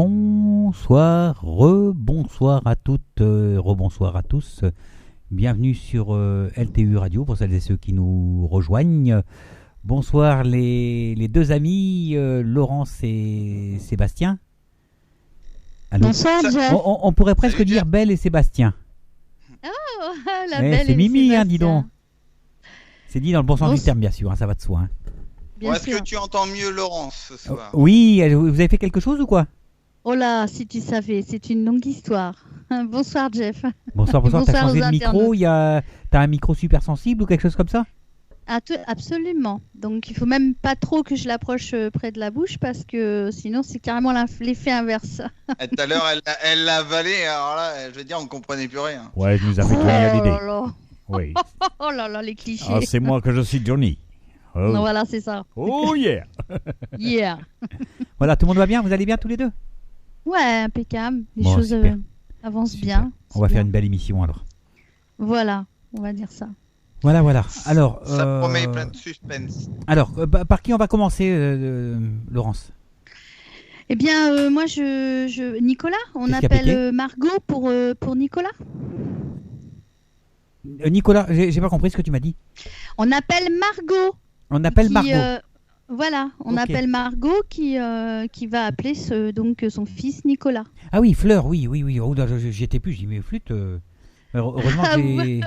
Bonsoir, rebonsoir à toutes, rebonsoir à tous. Bienvenue sur LTU Radio pour celles et ceux qui nous rejoignent. Bonsoir les deux amis, Laurence et Sébastien. Allô. Bonsoir Jeff. On pourrait presque dire Belle et Sébastien. Oh, la Belle c'est et Mimi, Sébastien. dis donc. C'est dit dans le bon sens du terme, bien sûr, ça va de soi. Bien Est-ce sûr. que tu entends mieux Laurence ce soir? Oui, vous avez fait quelque chose ou quoi? Oh là, si tu savais, c'est une longue histoire. Bonsoir Jeff. Bonsoir, t'as Bonsoir changé aux de micro, t'as un micro super sensible ou quelque chose comme ça? Absolument. Donc il faut même pas trop que je l'approche près de la bouche parce que sinon c'est carrément l'effet inverse. Et tout à l'heure, elle l'a avalé, alors là, je veux dire, on comprenait plus rien. Ouais, je nous avais Oh donné là l'idée. là. Oui. Oh là là, les clichés. Ah, c'est moi que je suis Johnny. Oh, Non, voilà, c'est ça. oh yeah. Yeah. Voilà, tout le monde va bien? Vous allez bien tous les deux? Ouais, impeccable. Les Bon, choses super. avancent Super. bien. On va C'est faire bien. une belle émission alors. Voilà, on va dire ça. Voilà. Alors, Ça promet plein de suspense. alors par qui on va commencer, Laurence? Eh bien, moi, Nicolas, on Qu'est-ce qui a pété appelle Margot pour Nicolas. Nicolas, j'ai pas compris ce que tu m'as dit. On appelle Margot. On appelle qui, Margot. Voilà, on Ok. appelle Margot qui va appeler donc son fils Nicolas. Ah oui, Fleur, oui. Oh, là, j'y étais plus, j'ai mis flûte. Heureusement Ah que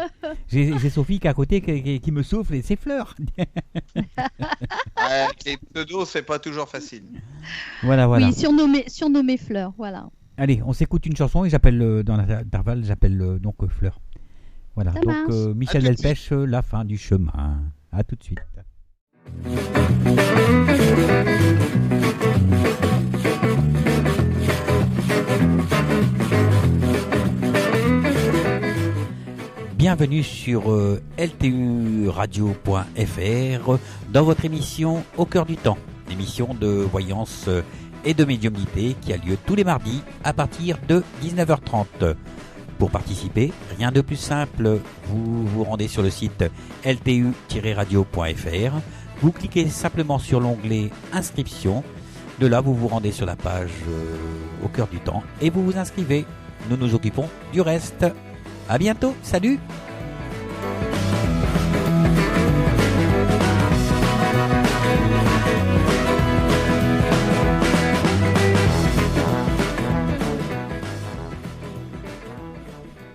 j'ai Sophie qui est à côté qui me souffle et c'est Fleur. Avec les pseudos, c'est pas toujours facile. Voilà. Oui, surnommé Fleur, voilà. Allez, on s'écoute une chanson et j'appelle dans l'intervalle, j'appelle donc Fleur. Voilà, Ça donc marche. Michel À tout de Delpech, La fin du chemin. À tout de suite. Bienvenue sur lturadio.fr dans votre émission Au cœur du temps, émission de voyance et de médiumnité qui a lieu tous les mardis à partir de 19h30. Pour participer, rien de plus simple, vous vous rendez sur le site ltu-radio.fr, vous cliquez simplement sur l'onglet Inscription, de là vous vous rendez sur la page Au cœur du temps et vous vous inscrivez. Nous nous occupons du reste. À bientôt, salut!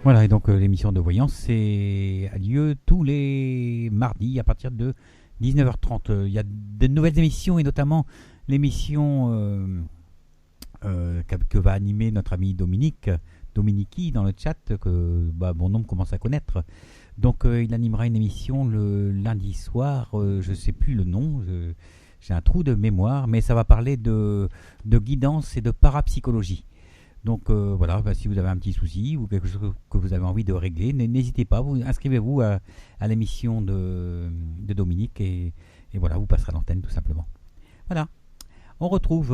Voilà, et donc l'émission de voyance a lieu tous les mardis à partir de 19h30. Il y a de nouvelles émissions et notamment l'émission que va animer notre ami Dominique dans le chat, que bon nombre commence à connaître. Donc il animera une émission le lundi soir, je ne sais plus le nom, j'ai un trou de mémoire, mais ça va parler de guidance et de parapsychologie. Donc voilà, si vous avez un petit souci ou quelque chose que vous avez envie de régler, n'hésitez pas, inscrivez-vous à l'émission de Dominique et voilà, vous passerez à l'antenne tout simplement. Voilà, on retrouve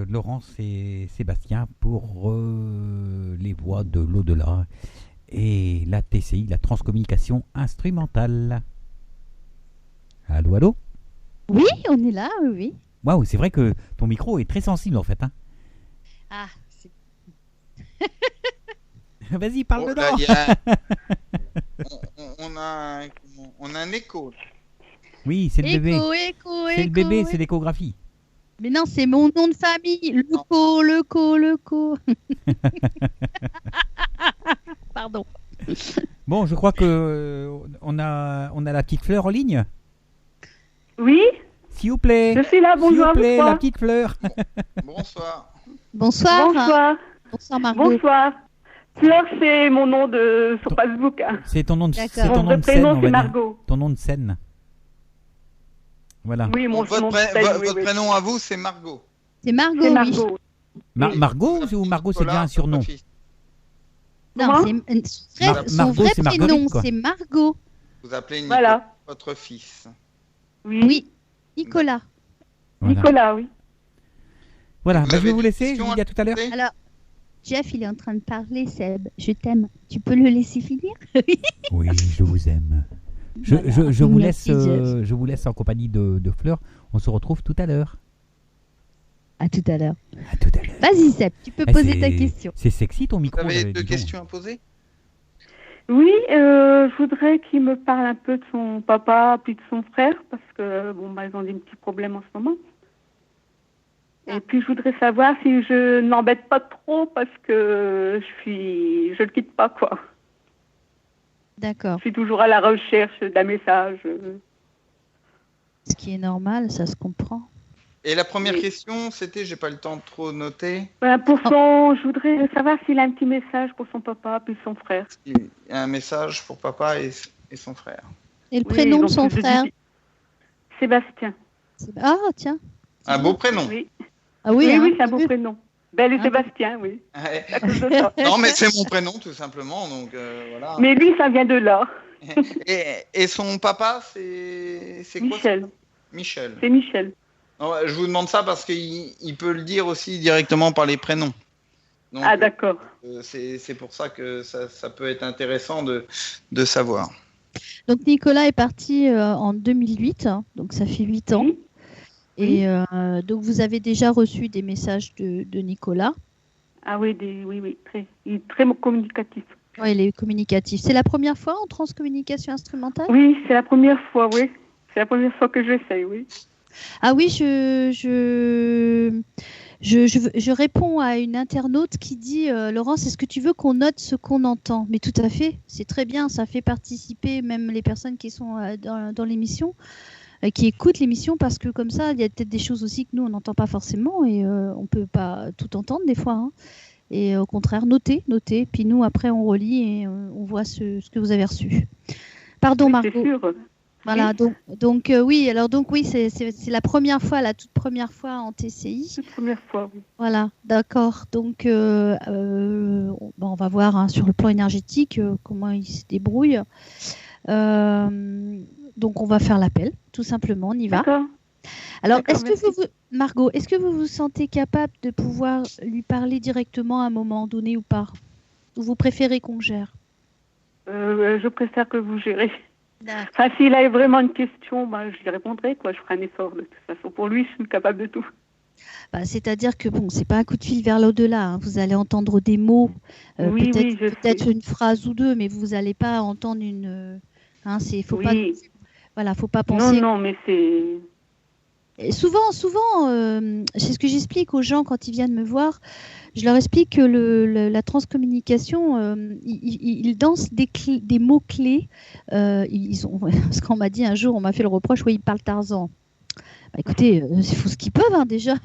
Laurence et Sébastien pour les voix de l'au-delà et la TCI, la transcommunication instrumentale. Allô? Oui, on est là, oui. Waouh, c'est vrai que ton micro est très sensible en fait. Hein. Ah, c'est... Vas-y, parle Oh, là, dedans. on a un écho. Oui, c'est le bébé. Écho. C'est le bébé, c'est l'échographie. Mais non, c'est mon nom de famille. Le co. Pardon. Bon, je crois que on a la petite Fleur en ligne. Oui, S'il vous plaît. je suis là, S'il vous bonjour. plaît, la bonsoir. petite Fleur. Bonsoir. Bonsoir. Bonsoir. Bonsoir Margot. Bonsoir. Fleur, c'est mon nom sur Facebook. Hein. C'est ton nom de, D'accord. c'est ton Mon nom vrai de scène, prénom, on va c'est dire. Margot. Ton nom de scène. Voilà. Oui, mon Votre, nom de scène, oui, votre oui. prénom à vous, c'est Margot. C'est Margot, C'est oui. Margot. Oui. Margot ou Margot, c'est bien un surnom. Votre fils. Non, Comment son Margot, vrai c'est prénom, Marguerite, quoi. c'est Margot. Vous appelez Voilà. votre fils. Oui. Nicolas. Voilà. Nicolas, oui. Voilà, Vous je avez vais vous des laisser, je questions vous dis à tout à l'heure. Alors, Jeff, il est en train de parler, Seb. Je t'aime. Tu peux le laisser finir? Oui, je vous aime. Je vous Merci, laisse, Jeff. je vous laisse en compagnie de Fleur. On se retrouve tout à l'heure. À tout à l'heure. À tout à l'heure. Vas-y, Seb, tu peux poser ta question. C'est sexy ton Vous micro. avez dis deux donc. questions à poser? Oui, je voudrais qu'il me parle un peu de son papa puis de son frère parce que ils ont des petits problèmes en ce moment. Et puis je voudrais savoir si je n'embête pas trop parce que je le quitte pas quoi. D'accord. Je suis toujours à la recherche d'un message. Ce qui est normal, ça se comprend. Et la première Oui. question, c'était, j'ai pas le temps de trop noter, Je voudrais savoir s'il a un petit message pour son papa puis son frère. il y a un message pour papa et son frère. Et le Oui, prénom de donc, son je frère? dis Sébastien. Ah, tiens. Un beau prénom. Oui, Ah oui, oui, hein, oui, c'est un t'as beau vu. prénom. Belle et Ah, Sébastien, oui. Ouais. À cause de ça. Non, mais c'est mon prénom, tout simplement. Donc, voilà. Mais lui, ça vient de là. Et son papa, c'est quoi? Michel. Michel. C'est Michel. Non, je vous demande ça parce qu'il peut le dire aussi directement par les prénoms. Donc, Ah, d'accord. c'est pour ça que ça peut être intéressant de savoir. Donc Nicolas est parti en 2008, hein, donc ça fait 8 ans. Oui. Et donc vous avez déjà reçu des messages de Nicolas. Ah oui, oui, très. Il est très communicatif. Ouais, il est communicatif. C'est la première fois en transcommunication instrumentale? Oui, c'est la première fois, oui. C'est la première fois que j'essaye, oui. Ah oui, je réponds à une internaute qui dit Laurence, est-ce que tu veux qu'on note ce qu'on entend? Mais tout à fait, c'est très bien, ça fait participer même les personnes qui sont dans l'émission, qui écoutent l'émission, parce que comme ça, il y a peut-être des choses aussi que nous, on n'entend pas forcément et on ne peut pas tout entendre des fois. Hein. Et au contraire, noter. Puis nous, après, on relit et on voit ce que vous avez reçu. Pardon, Oui, Margot. c'est sûr. Voilà, Oui. donc c'est la première fois, la toute première fois en TCI. C'est la première fois, oui. Voilà, d'accord. Donc on va voir hein, sur le plan énergétique comment il se débrouille. Donc on va faire l'appel, tout simplement, on y va. D'accord. Alors, D'accord, est-ce que merci. Margot, est-ce que vous vous sentez capable de pouvoir lui parler directement à un moment donné ou pas? Ou vous préférez qu'on gère? Je préfère que vous gérez. Enfin, s'il a vraiment une question, je lui répondrai, quoi. Je ferai un effort de toute façon. Pour lui, je suis capable de tout. Bah, c'est-à-dire que bon, c'est pas un coup de fil vers l'au-delà. Hein. Vous allez entendre des mots, Oui, peut-être sais. une phrase ou deux, mais vous n'allez pas entendre une. Hein, faut pas. Oui. Voilà, faut pas penser. Non, mais c'est. Et souvent, c'est ce que j'explique aux gens quand ils viennent me voir. Je leur explique que la transcommunication, ils dansent des mots clés. Ce qu'on m'a dit un jour, on m'a fait le reproche, oui, ils parlent Tarzan. Bah, écoutez, il faut ce qu'ils peuvent hein, déjà.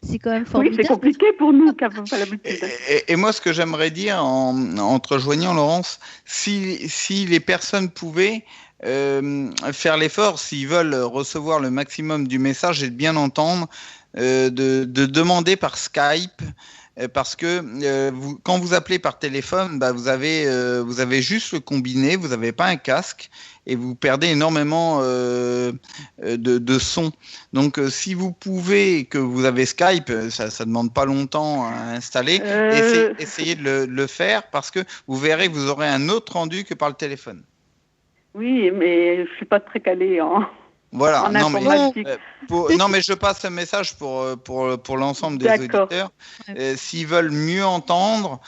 C'est quand même formidable. Oui, c'est compliqué pour nous qui n'avons pas l'habitude. Et moi, ce que j'aimerais dire en te rejoignant, Laurence, si les personnes pouvaient faire l'effort, s'ils veulent recevoir le maximum du message et de bien entendre, de demander par Skype. Parce que quand vous appelez par téléphone, vous avez juste le combiné, vous n'avez pas un casque et vous perdez énormément de son. Donc si vous pouvez, que vous avez Skype, ça demande pas longtemps à installer, essayez de le faire parce que vous verrez que vous aurez un autre rendu que par le téléphone. Oui, mais je suis pas très calée en. Voilà, non mais je passe un message pour l'ensemble des auditeurs. S'ils veulent mieux entendre,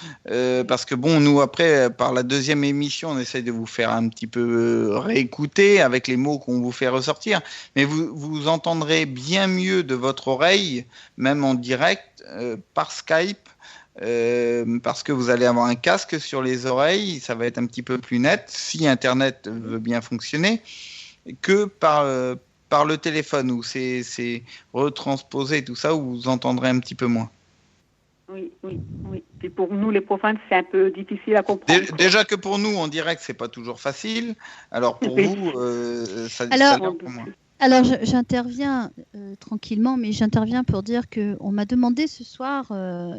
parce que nous après, par la deuxième émission, on essaie de vous faire un petit peu réécouter avec les mots qu'on vous fait ressortir, mais vous entendrez bien mieux de votre oreille, même en direct, par Skype, parce que vous allez avoir un casque sur les oreilles, ça va être un petit peu plus net, si Internet veut bien fonctionner, que par le téléphone où c'est retransposé tout ça, où vous entendrez un petit peu moins. Oui. Et pour nous les profanes, c'est un peu difficile à comprendre. Déjà que pour nous en direct, c'est pas toujours facile. Alors pour vous, ça pour moi. Alors j'interviens tranquillement, mais j'interviens pour dire qu'on m'a demandé ce soir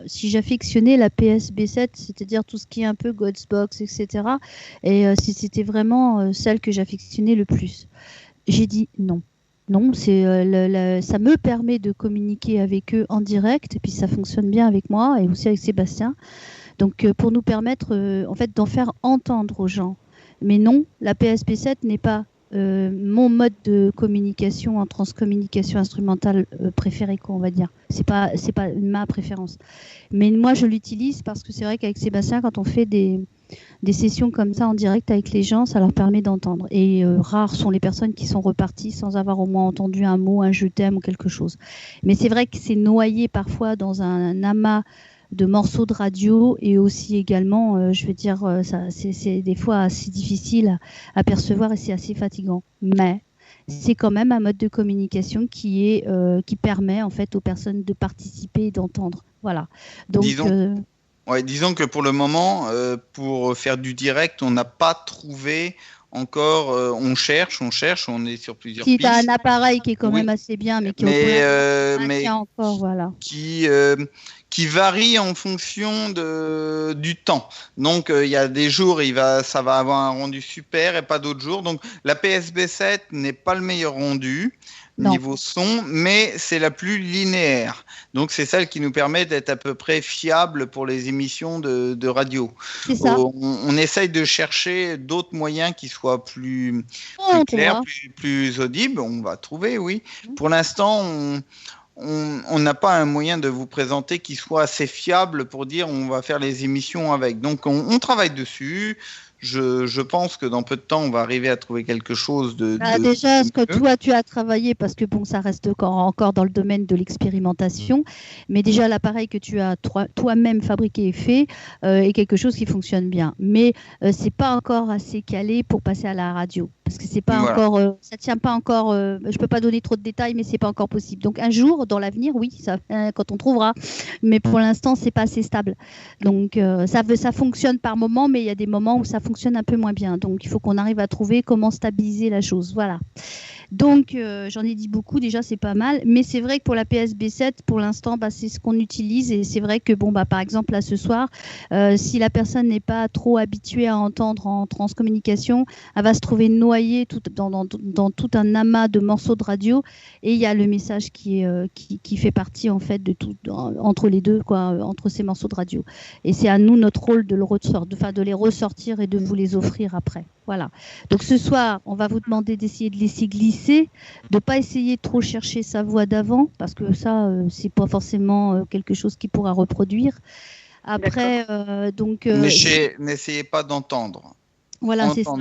si j'affectionnais la PSB7, c'est-à-dire tout ce qui est un peu Godsbox, etc. Et si c'était vraiment celle que j'affectionnais le plus. J'ai dit non. Non, ça me permet de communiquer avec eux en direct, et puis ça fonctionne bien avec moi et aussi avec Sébastien. Donc pour nous permettre en fait d'en faire entendre aux gens. Mais non, la PSB7 n'est pas mon mode de communication en transcommunication instrumentale préféré, quoi, on va dire. C'est pas ma préférence. Mais moi, je l'utilise parce que c'est vrai qu'avec Sébastien, quand on fait des sessions comme ça en direct avec les gens, ça leur permet d'entendre. Et rares sont les personnes qui sont reparties sans avoir au moins entendu un mot, un je t'aime ou quelque chose. Mais c'est vrai que c'est noyé parfois dans un amas de morceaux de radio et aussi également, je veux dire, c'est des fois assez difficile à percevoir et c'est assez fatigant. Mais c'est quand même un mode de communication qui permet en fait aux personnes de participer et d'entendre. Voilà. Donc, disons que pour le moment, pour faire du direct, on n'a pas trouvé encore. On cherche, on est sur plusieurs pistes. Si tu as un appareil qui est quand même assez bien, mais qui encore, voilà. Qui varie en fonction du temps. Donc il y a des jours ça va avoir un rendu super et pas d'autres jours. Donc la PSB7 n'est pas le meilleur rendu niveau son, mais c'est la plus linéaire. Donc c'est celle qui nous permet d'être à peu près fiable pour les émissions de radio. C'est ça. On essaye de chercher d'autres moyens qui soient plus clairs, plus audibles. On va trouver, oui. Pour l'instant, on n'a pas un moyen de vous présenter qui soit assez fiable pour dire on va faire les émissions avec. Donc on travaille dessus. Je pense que dans peu de temps, on va arriver à trouver quelque chose déjà, ce que toi, tu as travaillé, parce que bon, ça reste encore dans le domaine de l'expérimentation, mais déjà, l'appareil que tu as toi-même fabriqué et fait est quelque chose qui fonctionne bien. Mais c'est pas encore assez calé pour passer à la radio. Parce que c'est pas encore, ça tient pas encore. Je peux pas donner trop de détails, mais c'est pas encore possible. Donc un jour, dans l'avenir, oui, quand on trouvera. Mais pour l'instant, c'est pas assez stable. Donc ça fonctionne par moment, mais il y a des moments où ça fonctionne un peu moins bien. Donc il faut qu'on arrive à trouver comment stabiliser la chose. Voilà. Donc j'en ai dit beaucoup. Déjà, c'est pas mal. Mais c'est vrai que pour la PSB7, pour l'instant, c'est ce qu'on utilise. Et c'est vrai que par exemple là ce soir, si la personne n'est pas trop habituée à entendre en transcommunication, elle va se trouver noyée dans tout un amas de morceaux de radio, et il y a le message qui fait partie en fait de tout entre les deux, quoi, entre ces morceaux de radio. Et c'est à nous notre rôle de les ressortir et de vous les offrir après. Voilà. Donc ce soir, on va vous demander d'essayer de laisser glisser, de pas essayer de trop chercher sa voix d'avant, parce que ça, c'est pas forcément quelque chose qui pourra reproduire. Après, n'essayez pas d'entendre. Voilà, c'est ça.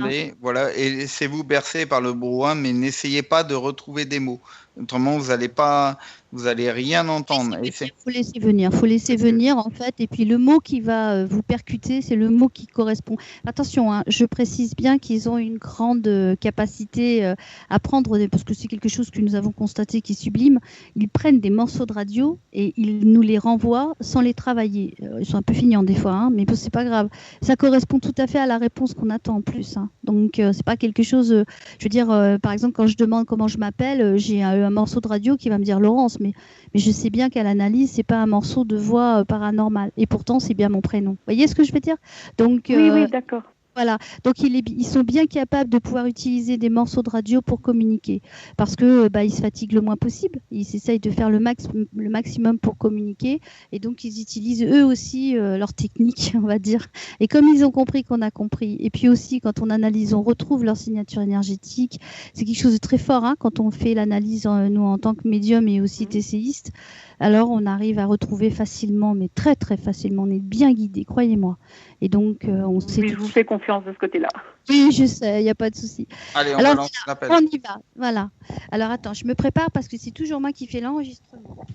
Voilà, et laissez-vous bercer par le brouhaha, mais n'essayez pas de retrouver des mots. Autrement, vous allez rien entendre. Il faut laisser venir en fait. Et puis le mot qui va vous percuter, c'est le mot qui correspond. Attention, je précise bien qu'ils ont une grande capacité à prendre, parce que c'est quelque chose que nous avons constaté qui est sublime. Ils prennent des morceaux de radio et ils nous les renvoient sans les travailler. Ils sont un peu fignants des fois, mais c'est pas grave. Ça correspond tout à fait à la réponse qu'on attend en plus. Donc c'est pas quelque chose. Je veux dire, par exemple, quand je demande comment je m'appelle, j'ai un morceau de radio qui va me dire Laurence, mais je sais bien qu'à l'analyse, c'est pas un morceau de voix paranormale. Et pourtant, c'est bien mon prénom. Vous voyez ce que je veux dire? Donc, oui, d'accord. Voilà, donc ils sont bien capables de pouvoir utiliser des morceaux de radio pour communiquer, parce que ils se fatiguent le moins possible. Ils essayent de faire le maximum pour communiquer, et donc ils utilisent eux aussi leur technique, on va dire. Et comme ils ont compris qu'on a compris, et puis aussi quand on analyse, on retrouve leur signature énergétique. C'est quelque chose de très fort quand on fait l'analyse nous en tant que médium et aussi TCiste. Alors on arrive à retrouver facilement, mais très très facilement. On est bien guidé, croyez-moi. Et donc on sait. Oui, je vous fais confiance de ce côté-là. Oui, je sais, il n'y a pas de souci. Allez, on alors l'appel. On y va, voilà. Alors attends, je me prépare parce que c'est toujours moi qui fais l'enregistrement.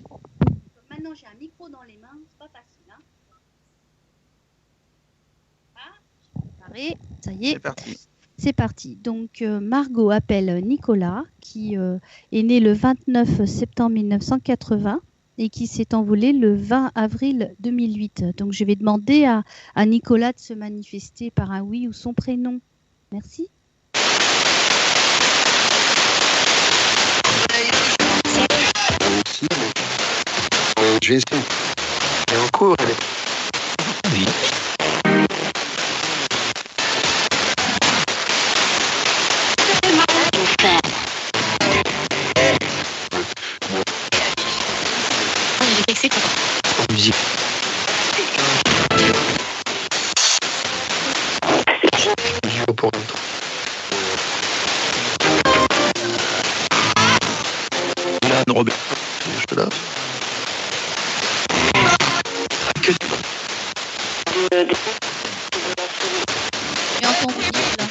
Maintenant j'ai un micro dans les mains, c'est pas facile. Je vais préparer. Ça y est. C'est parti. C'est parti. Donc Margot appelle Nicolas, qui est né le 29 septembre 1980. Et qui s'est envolé le 20 avril 2008. Donc, je vais demander à Nicolas de se manifester par un oui ou son prénom. Merci. Je vais essayer. Elle est en cours, elle est... Oui. Musique. Pour Je là. Que J'ai entendu là.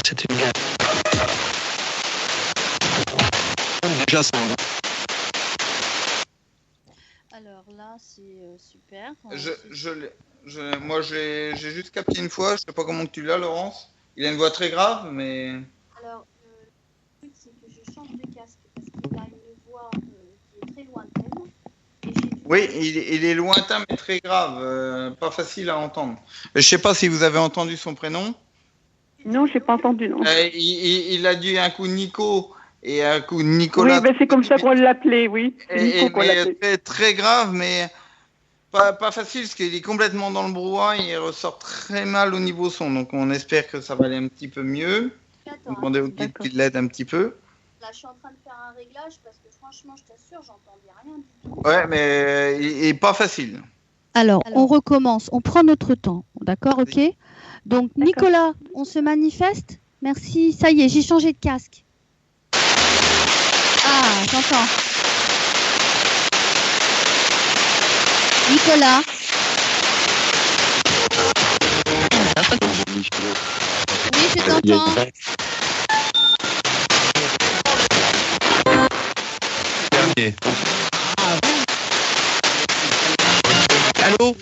c'est une gamme. Déjà, ça. Alors là, c'est super. Moi, j'ai juste capté une fois. Je sais pas comment tu l'as, Laurence. Il a une voix très grave, mais. Alors, le truc, c'est que je change de casque parce qu'il a une voix qui est très lointaine. Oui, il est lointain, mais très grave. Pas facile à entendre. Je sais pas si vous avez entendu son prénom. Non, j'ai pas entendu, non. Il a dit un coup Nico et un coup Nicolas. Oui, ben c'est comme ça qu'on l'appelait, oui. Nico qu'on l'appelait. Très, très grave, mais pas facile, parce qu'il est complètement dans le brouhaha, il ressort très mal au niveau son. Donc on espère que ça va aller un petit peu mieux. Attends, Demandez au guide qu'il l'aide un petit peu. là, je suis en train de faire un réglage parce que franchement, je t'assure, j'entendais rien du tout. Ouais, mais il est pas facile. Alors, on recommence, on prend notre temps, d'accord, ok? Donc, Nicolas, on se manifeste? Merci, ça y est, j'ai changé de casque. Ah, j'entends. Nicolas. Oui, je t'entends. Allô?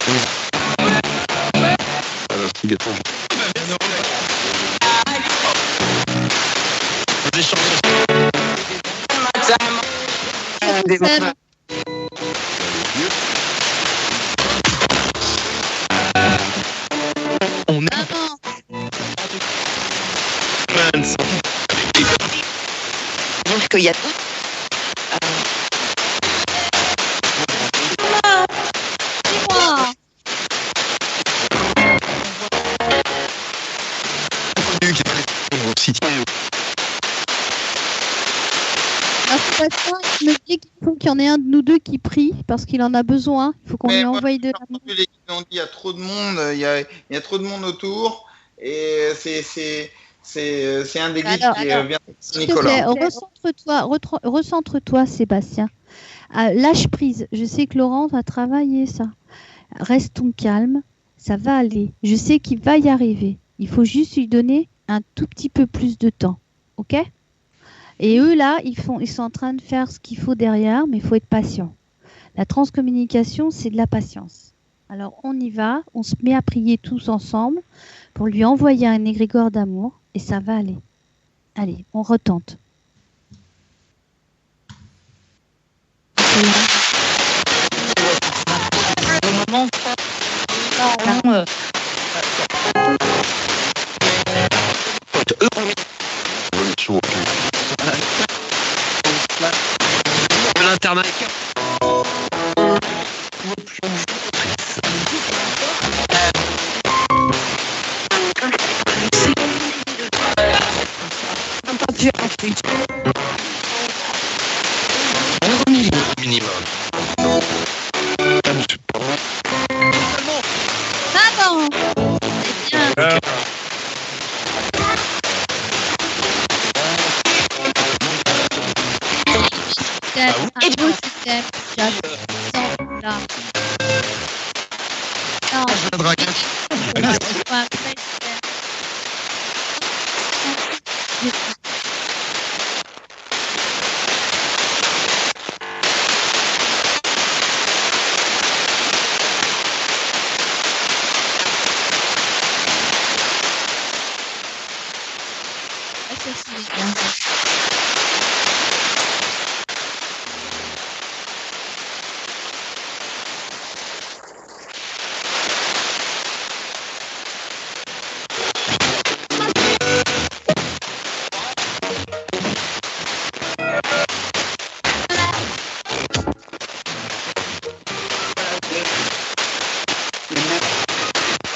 On a donc il y a Dis-moi. Il me dit qu'il faut qu'il y en ait un de nous deux qui prie parce qu'il en a besoin. Il faut qu'on lui envoie de l'amour. Il y a trop de monde, il y a trop de monde autour et c'est un des guides qui vient de Nicolas. Recentre-toi, Sébastien. Lâche prise. Je sais que Laurent va travailler ça. Restons calmes, ça va aller. Je sais qu'il va y arriver. Il faut juste lui donner un tout petit peu plus de temps, ok? Et eux là, ils sont en train de faire ce qu'il faut derrière, mais il faut être patient. La transcommunication, c'est de la patience. Alors on y va, on se met à prier tous ensemble pour lui envoyer un égrégore d'amour et ça va aller. Allez, on retente. L'internat. Minimum. Maman, c'est bien. Un beau système, là. Non, Un dragon.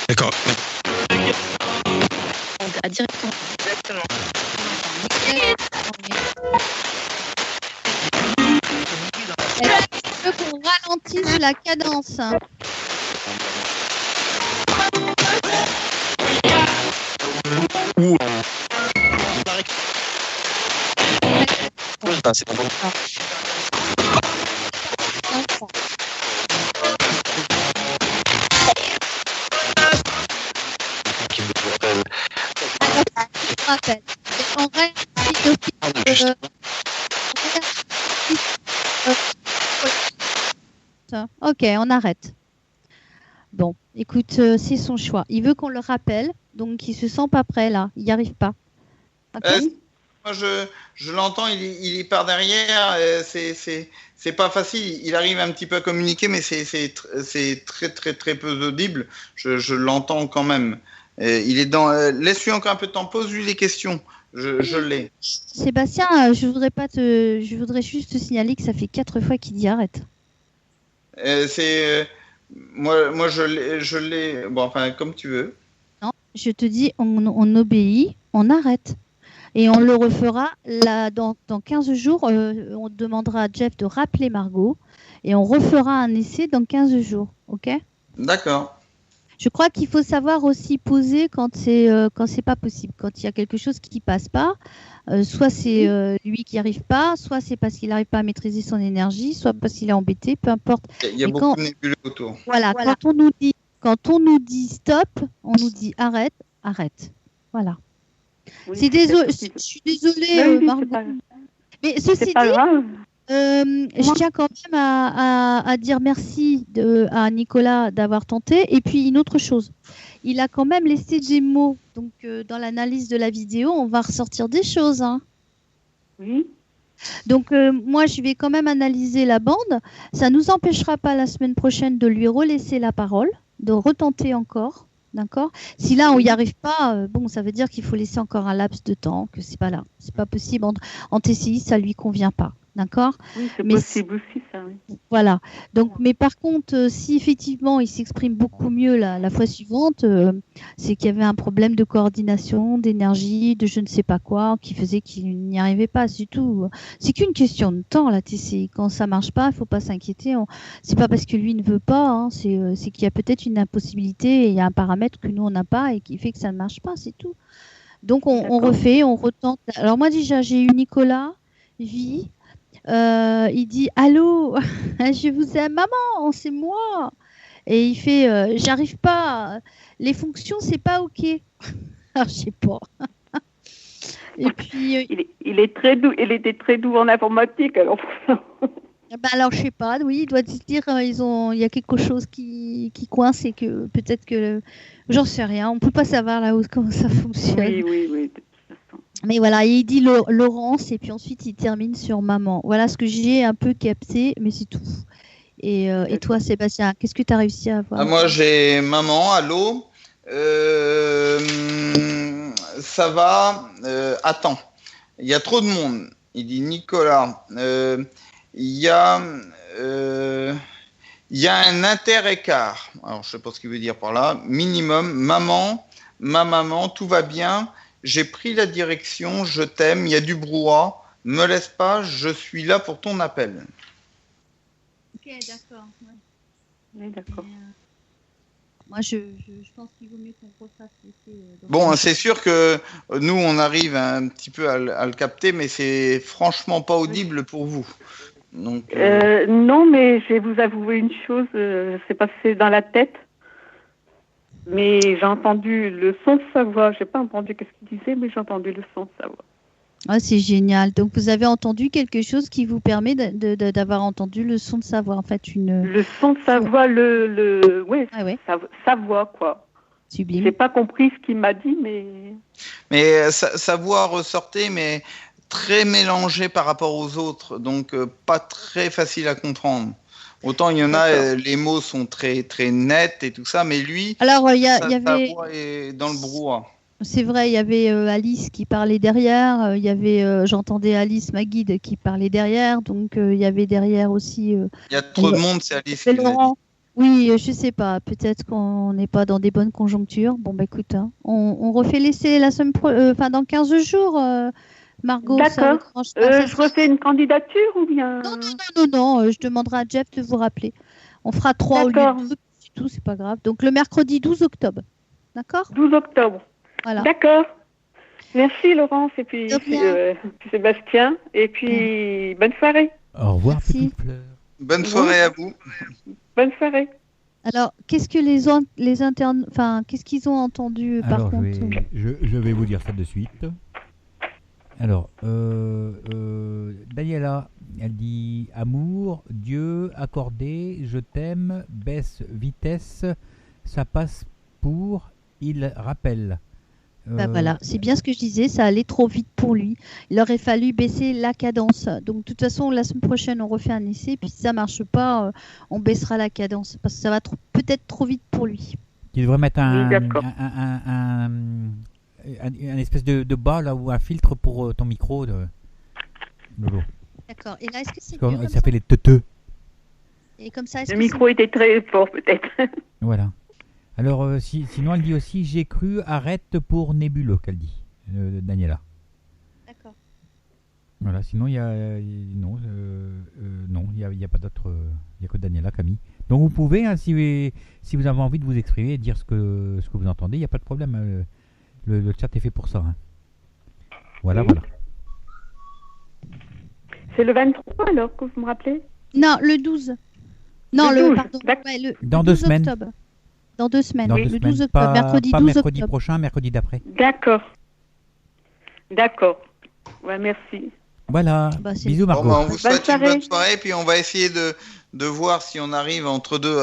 D'accord. à directement. Exactement. Est-ce que tu veux qu'on ralentisse la cadence? Enfin, c'est pas bon. Qui me rappelle. Je rappelle. On reste Ok, on arrête. Bon, écoute, c'est son choix. Il veut qu'on le rappelle, donc il se sent pas prêt là. Il n'y arrive pas. Ok. Moi, je l'entends, il est par derrière. C'est pas facile. Il arrive un petit peu à communiquer, mais c'est très très très peu audible. Je l'entends quand même. Il est dans. Laisse-lui encore un peu de temps. Pose-lui les questions. Je l'ai. Sébastien, je voudrais juste te signaler que ça fait 4 fois qu'il dit arrête. Moi je l'ai. Bon, enfin, comme tu veux. Non, je te dis, on obéit, on arrête. Et on le refera là, dans 15 jours. On demandera à Jeff de rappeler Margot et on refera un essai dans 15 jours. Ok ? D'accord. Je crois qu'il faut savoir aussi poser quand c'est pas possible, quand il y a quelque chose qui passe pas. Soit c'est lui qui n'y arrive pas, soit c'est parce qu'il n'arrive pas à maîtriser son énergie, soit parce qu'il est embêté, peu importe. Il y a beaucoup de nébuleux autour. Voilà. Quand on nous dit stop, on nous dit arrête. Voilà. Oui, Je suis désolée, Margot. Mais ceci dit, je tiens quand même à dire merci à Nicolas d'avoir tenté. Et puis une autre chose, il a quand même laissé des mots. Donc dans l'analyse de la vidéo, on va ressortir des choses. Hein. Oui. Donc moi, je vais quand même analyser la bande. Ça ne nous empêchera pas la semaine prochaine de lui relaisser la parole, de retenter encore. D'accord. Si là on n'y arrive pas, bon, ça veut dire qu'il faut laisser encore un laps de temps, que c'est pas là, c'est pas possible. En TCI, ça lui convient pas. D'accord. Oui, c'est possible aussi, ça. Oui. Voilà. Donc, mais par contre, si effectivement il s'exprime beaucoup mieux la fois suivante, c'est qu'il y avait un problème de coordination, d'énergie, de je ne sais pas quoi, qui faisait qu'il n'y arrivait pas. C'est tout. C'est qu'une question de temps, la TCI. Quand ça marche pas, il faut pas s'inquiéter. C'est pas parce que lui ne veut pas. Hein. C'est qu'il y a peut-être une impossibilité et il y a un paramètre que nous on n'a pas et qui fait que ça ne marche pas. C'est tout. Donc on refait, on retente. Alors moi déjà j'ai eu Nicolas, Vie. Il dit allô, je vous aime, maman, c'est moi. Et il fait j'arrive pas, les fonctions c'est pas ok. Alors je sais pas. Et puis il est très doux, il était très doux en informatique alors. Alors je sais pas, oui, il doit se dire il y a quelque chose qui coince et que peut-être que j'en sais rien, on peut pas savoir là où comment ça fonctionne. Oui. Mais voilà, il dit Laurence et puis ensuite il termine sur maman. Voilà ce que j'ai un peu capté, mais c'est tout. Et toi, Sébastien, qu'est-ce que tu as réussi à avoir? Moi, j'ai maman, allô. Ça va. Attends, il y a trop de monde. Il dit Nicolas. Il y a un inter-écart. Alors, je sais pas ce qu'il veut dire par là. Minimum. Maman, ma maman, tout va bien. J'ai pris la direction, je t'aime, il y a du brouhaha, me laisse pas, je suis là pour ton appel. Ok, d'accord. Ouais. Oui, d'accord. Moi, je pense qu'il vaut mieux qu'on refasse l'essai. Bon, c'est sûr que nous, on arrive un petit peu à le capter, mais c'est franchement pas audible pour vous. Donc, non, mais je vais vous avouer une chose, c'est passé dans la tête. Mais j'ai entendu le son de sa voix. J'ai pas entendu qu'est-ce qu'il disait, mais j'ai entendu le son de sa voix. Ah, c'est génial. Donc vous avez entendu quelque chose qui vous permet d'avoir entendu le son de sa voix. En fait, le son de sa voix, ouais. Sa voix, quoi. Sublime. J'ai pas compris ce qu'il m'a dit, mais. Mais sa voix ressortait, mais très mélangée par rapport aux autres, donc pas très facile à comprendre. Autant il y en a, les mots sont très très nets et tout ça, mais lui, alors il y sa avait voix est dans le brouhaha. C'est vrai, il y avait Alice qui parlait derrière, il y avait j'entendais Alice, ma guide, qui parlait derrière, donc il y avait derrière aussi. Il y a trop de monde, c'est Alice qui l'a dit. Oui, je sais pas, peut-être qu'on n'est pas dans des bonnes conjonctures. Bon bah écoute, hein, on refait l'essai la semaine dans 15 jours. Margot, d'accord. Je refais une candidature ou bien? Non, je demanderai à Jeff de vous rappeler. On fera 3 au lieu de 2, c'est tout, c'est pas grave. Donc le mercredi 12 octobre. D'accord? 12 octobre. Voilà. D'accord. Merci Laurence et puis De rien. Sébastien. Et puis bonne soirée. Au revoir, Merci. petite fleur. Bonne soirée à vous. Bonne soirée. Alors, qu'est-ce que les internes, enfin, qu'est-ce qu'ils ont entendu par Alors, contre je vais vous dire ça de suite. Alors, Daniela, elle dit amour, Dieu, accordé, je t'aime, baisse vitesse, ça passe pour, il rappelle. Bah voilà, c'est bien ce que je disais, ça allait trop vite pour lui. Il aurait fallu baisser la cadence. Donc, de toute façon, la semaine prochaine, on refait un essai. Puis, si ça marche pas, on baissera la cadence parce que ça va peut-être trop vite pour lui. Tu devrais mettre un D'accord. espèce de bas là ou un filtre pour ton micro, Lolo. D'accord. Et là, est-ce que c'est Parce mieux que comme ça ça fait les teuteux. Et comme ça, est-ce Le que micro était très fort peut-être. Voilà. Alors, sinon, elle dit aussi j'ai cru, arrête pour nébuleux, qu'elle dit, Daniela. c'est- D'accord. Voilà, sinon, il y a. Non, il y a pas d'autre. Il n'y a que Daniela, Camille. Donc, vous pouvez, hein, si vous avez envie de vous exprimer et dire ce que vous entendez, il n'y a pas de problème. Le chat est fait pour ça. Hein. Voilà, Oui. voilà. C'est le 23 alors que vous me rappelez? Non, le 12. Non, Le 12, pardon. d'accord. Ouais, le Dans 12 2 semaines. octobre. Dans 2 semaines. Dans Le 2 12 semaines. octobre. Mercredi Pas 12 mercredi octobre. prochain, mercredi d'après. D'accord. D'accord. Ouais, merci. Voilà. Bah, c'est- Bisous, Bon, Margot. bah, on vous souhaite une soirée. bonne soirée, puis on va essayer de voir si on arrive entre deux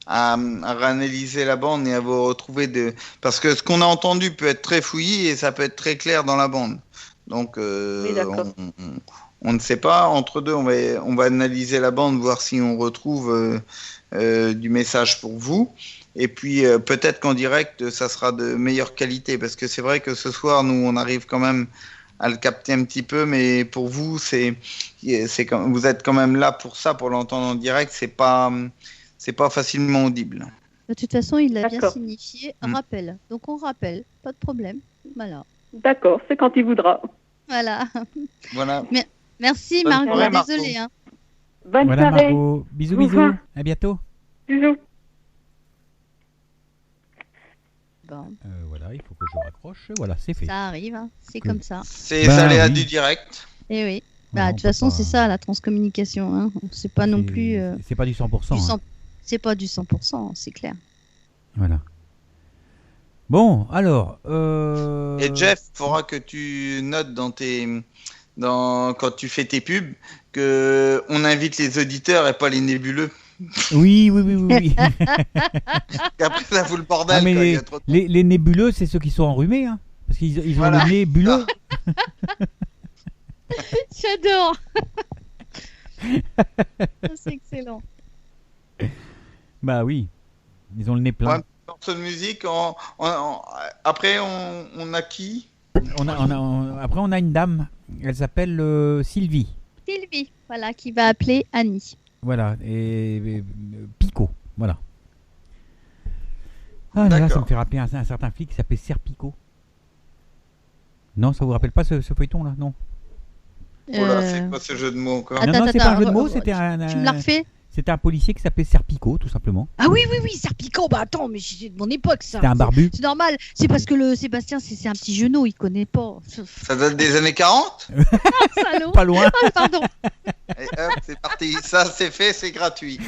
à réanalyser la bande et à vous retrouver parce que ce qu'on a entendu peut être très fouillis et ça peut être très clair dans la bande. Donc, Oui, d'accord. on ne sait pas. Entre deux, on va analyser la bande, voir si on retrouve du message pour vous. Et puis, peut-être qu'en direct, ça sera de meilleure qualité, parce que c'est vrai que ce soir, nous, on arrive quand même à le capter un petit peu, mais pour vous, vous êtes quand même là pour ça, pour l'entendre en direct, c'est pas facilement audible. De toute façon, il l'a bien D'accord. signifié. Mm. Rappel. Donc, on rappelle. Pas de problème. Voilà. D'accord, c'est quand il voudra. Voilà. Voilà. Merci, Bonne Margot. soirée, Margot. Désolée. Hein. Bonne Voilà, soirée. Margot. Bisous, Au bisous. revoir. À bientôt. Bisous. Bon, Voilà, il faut que je raccroche. Voilà, c'est fait. ça arrive. Hein. C'est comme ça. C'est les Ben aléas oui. du direct. Et oui. Voilà, Bah, on de toute peut façon, pas- c'est ça, la transcommunication. Hein. C'est pas non plus. C'est pas du 100%. Du hein. 100 C'est pas du 100%, c'est clair. Voilà. Bon, alors. Et Jeff, il faudra que tu notes quand tu fais tes pubs que on invite les auditeurs et pas les nébuleux. Oui, oui, oui, oui. oui. Après, ça fout le bordel. Ah, mais quoi, il y a trop de- les nébuleux, c'est ceux qui sont enrhumés. Hein, parce qu'ils ont Voilà. le nez buleux. J'adore. C'est excellent. Bah oui. Ils ont le nez Ouais, plein. un petit morceau de musique. Après, on a qui? Après, on a une dame. Elle s'appelle Sylvie. Sylvie, voilà, qui va appeler Annie. Voilà. Et Picot. Voilà. Ah là là, ça D'accord. me fait rappeler un certain flic qui s'appelait Serpico. Non, ça vous rappelle pas ce feuilleton-là? Non. Oh là, c'est quoi ce jeu de mots encore? Attends, non, c'est pas un jeu de attends, mots, c'était Tu me l'as refait? C'était un policier qui s'appelait Serpico, tout simplement. Ah oui, oui, oui, Serpico. Bah attends, mais c'est de mon époque ça. C'était un barbu. C'est normal. C'est parce que le Sébastien, c'est un petit genou, il connaît pas. Ça date des années 40? Salaud. Pas loin. Ah, pardon. Et hop, c'est parti. Ça, c'est fait, c'est gratuit.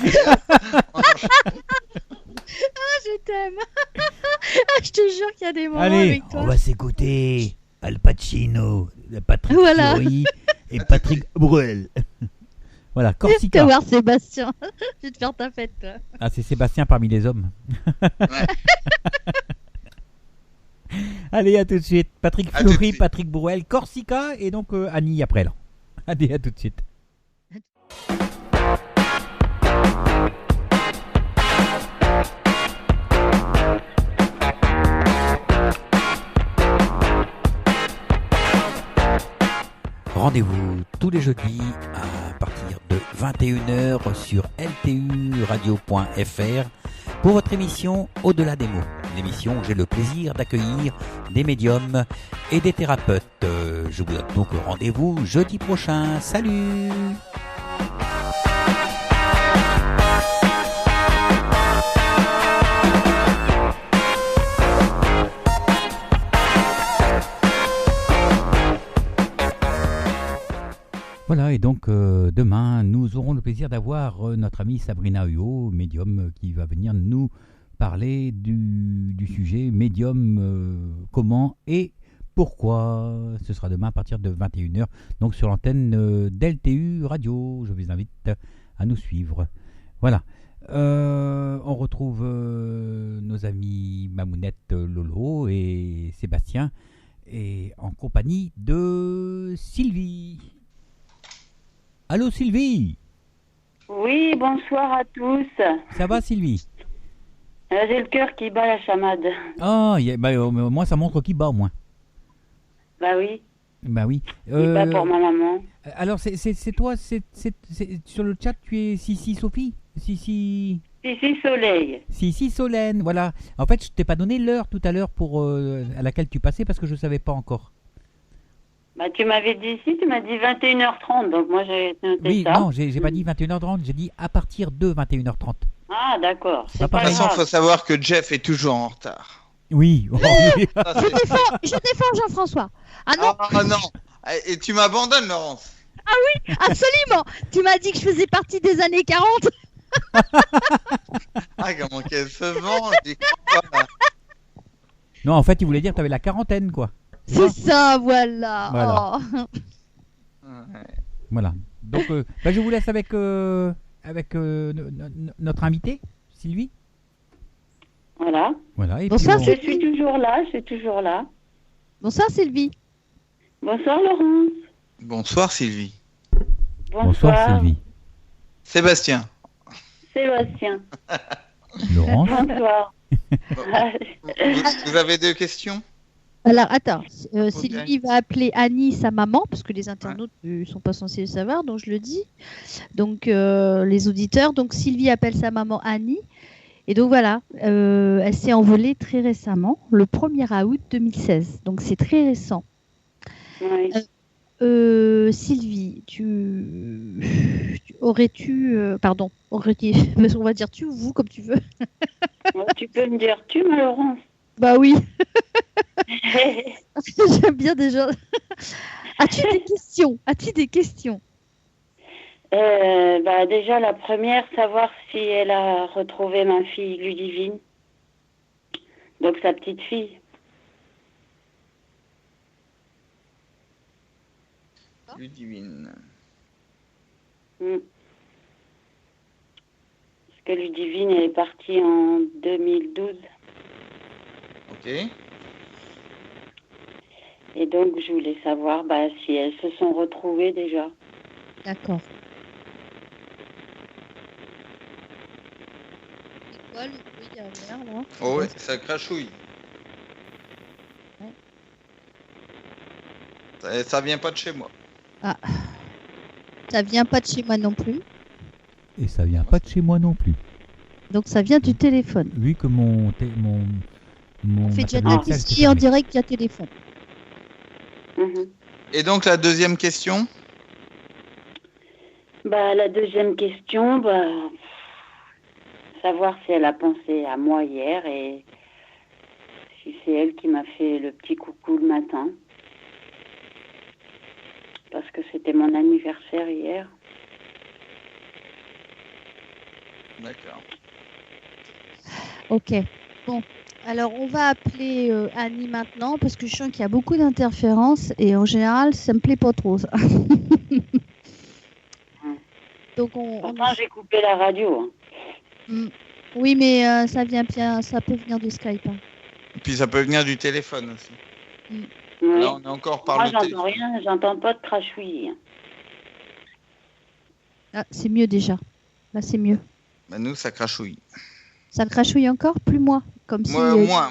Je t'aime. Ah, je te jure qu'il y a des moments Allez, avec toi. on va s'écouter Al Pacino, Patrick Voilà. Fiori et Patrick Bruel. Voilà, Je vais te Corsica. voir, Sébastien. Je vais te faire ta fête, toi. Ah, c'est Sébastien parmi les hommes. Ouais. Allez, à tout de suite. Patrick À tout de Fiori, suite. Patrick Bruel, Corsica et donc Annie après là. Allez, à tout de suite. Rendez-vous tous les jeudis à partir de 21h sur lturadio.fr pour votre émission Au-delà des mots. L'émission où j'ai le plaisir d'accueillir des médiums et des thérapeutes. Je vous donne donc rendez-vous jeudi prochain. Salut! Voilà, et donc demain, nous aurons le plaisir d'avoir notre amie Sabrina Huot, médium, qui va venir nous parler du sujet médium, comment et pourquoi. Ce sera demain à partir de 21h, donc sur l'antenne d'LTU Radio. Je vous invite à nous suivre. Voilà. On retrouve nos amis Mamounette, Lolo et Sébastien, et en compagnie de Sylvie. Allô Sylvie? Oui, bonsoir à tous. Ça va Sylvie? J'ai le cœur qui bat la chamade. Ah, moi ça montre qui bat au moins. Bah oui. Bah oui. Il bat pour ma maman. Alors c'est toi, c'est sur le chat tu es Sissi Sophie? Sissi Soleil. Sissi Solène, voilà. En fait je t'ai pas donné l'heure tout à l'heure pour à laquelle tu passais parce que je savais pas encore. Bah tu m'avais dit tu m'as dit 21h30, donc moi j'ai noté oui, ça. Non, j'ai pas dit 21h30, j'ai dit à partir de 21h30. Ah d'accord. C'est pas De toute façon, grave. il faut savoir que Jeff est toujours en retard. Oui. Je défends Jean-François. Ah non, Ah non. Et tu m'abandonnes, Laurence. absolument. Tu m'as dit que je faisais partie des années 40. Ah, comment qu'elle se venge. j'y crois pas. Non, en fait, il voulait dire que tu avais la quarantaine, quoi. C'est ça, voilà. Voilà. Oh. Ouais. Voilà. Donc, je vous laisse avec notre invité, Sylvie. Voilà. Voilà. Et Bonsoir, puis, Je suis toujours là. Bonsoir Sylvie. Bonsoir Laurence. Bonsoir, Sylvie. Bonsoir Sylvie. Sébastien. Sébastien. Laurence. Bonsoir. Vous avez deux questions? Alors attends, Ok. Sylvie va appeler Annie sa maman parce que les internautes ne sont pas censés le savoir, donc je le dis. Donc les auditeurs, donc Sylvie appelle sa maman Annie. Et donc voilà, elle s'est envolée très récemment, le 1er août 2016. Donc c'est très récent. Oui. Sylvie, aurais-tu, on va dire tu ou vous comme tu veux. Tu peux me dire ma Laurence. Bah oui, j'aime bien déjà. As-tu des questions? Déjà la première, savoir si elle a retrouvé ma fille Ludivine. Donc sa petite fille. Ludivine. Parce que Ludivine, elle est partie en 2012. Ok. Et donc, je voulais savoir si elles se sont retrouvées déjà. D'accord. C'est quoi le bruit derrière là? Oh ouais, ça crachouille. Ça vient pas de chez moi. Ah, ça vient pas de chez moi non plus. Et ça vient pas de chez moi non plus. Donc ça vient du téléphone. Vu que mon On fait déjà de matériel la mixage, ici c'est en fermé. direct via téléphone. Et donc la deuxième question? La deuxième question, savoir si elle a pensé à moi hier et si c'est elle qui m'a fait le petit coucou le matin. Parce que c'était mon anniversaire hier. D'accord. Ok. Bon. Alors on va appeler Annie maintenant parce que je sens qu'il y a beaucoup d'interférences et en général ça me plaît pas trop ça. Donc Pourtant j'ai coupé la radio. Oui mais ça vient bien, ça peut venir de Skype. Hein. Et puis ça peut venir du téléphone aussi. Oui. Là, on est encore par Moi le j'entends téléphone. rien, j'entends pas de crachouillis. Ah, c'est mieux déjà. Là c'est mieux. Nous, ça crachouille. Ça crachouille encore? Plus moi. Comme si, Moins,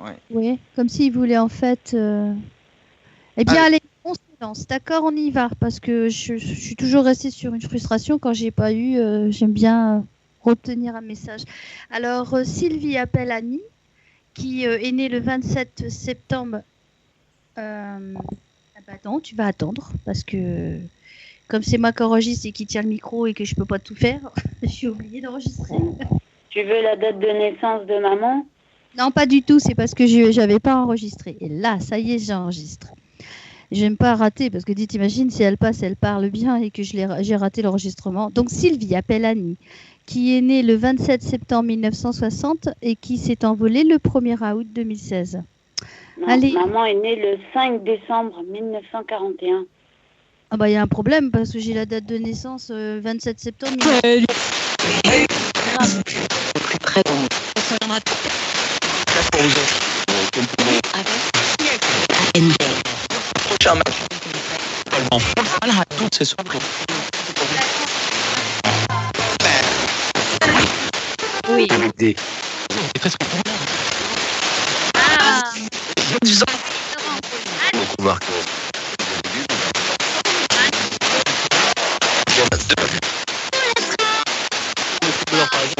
ouais. Oui, comme s'il voulait en fait. Eh bien, allez, on se lance. D'accord, on y va. Parce que je suis toujours restée sur une frustration quand j'ai pas eu. J'aime bien retenir un message. Alors, Sylvie appelle Annie, qui est née le 27 septembre. Non, tu vas attendre. Parce que comme c'est moi qui enregistre et qui tient le micro et que je peux pas tout faire, j'ai oublié d'enregistrer. Tu veux la date de naissance de maman? Non, pas du tout. C'est parce que j'avais pas enregistré. Et là, ça y est, j'enregistre. J'aime pas rater parce que t'imagines si elle passe, elle parle bien et que j'ai raté l'enregistrement. Donc Sylvie appelle Annie, qui est née le 27 septembre 1960 et qui s'est envolée le 1er août 2016. Non, Allez. maman est née le 5 décembre 1941. Ah bah il y a un problème parce que j'ai la date de naissance 27 septembre. Plus près dans mon Prochain match. Toutes ces soirées. Oui. Avec des. Ah Donc on voit que. Il y en a deux.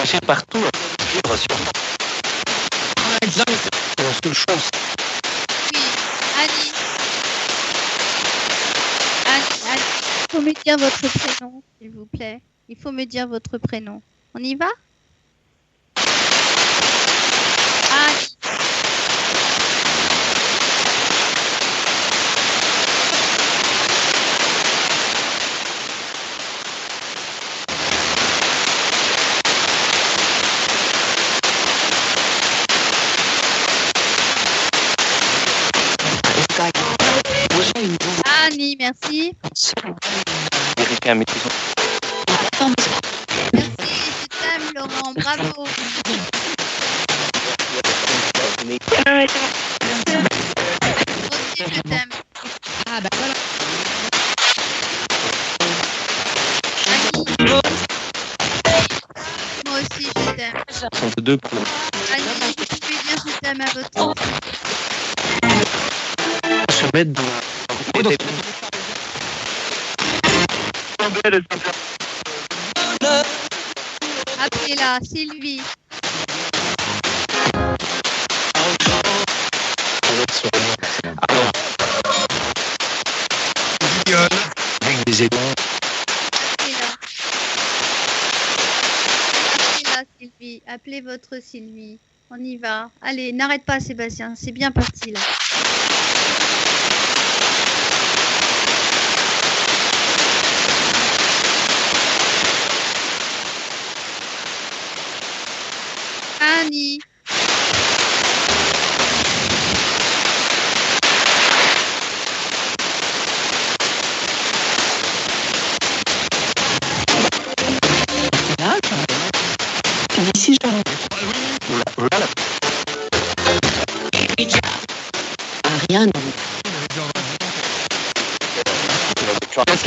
C'est partout. Je rassure. C'est la seule chose. oui, Annie. Annie, il faut me dire votre prénom, s'il vous plaît. Il faut me dire votre prénom. On y va? Annie. Annie, merci. Vérifier un maîtrise. Merci, je t'aime, Laurent. Bravo. Aussi, je t'aime. Ah bah voilà. Annie. Moi aussi, je t'aime. 62 pour Annie, vous pouvez dire je t'aime à votre se mettre dans la. Appelez-la, Sylvie. Alors. Avec des aidants. Appelez-la. Appelez-la, Sylvie. Appelez votre Sylvie. On y va. Allez, n'arrête pas, Sébastien. C'est bien parti, là. Annie. Là, ici, je Voilà. rien.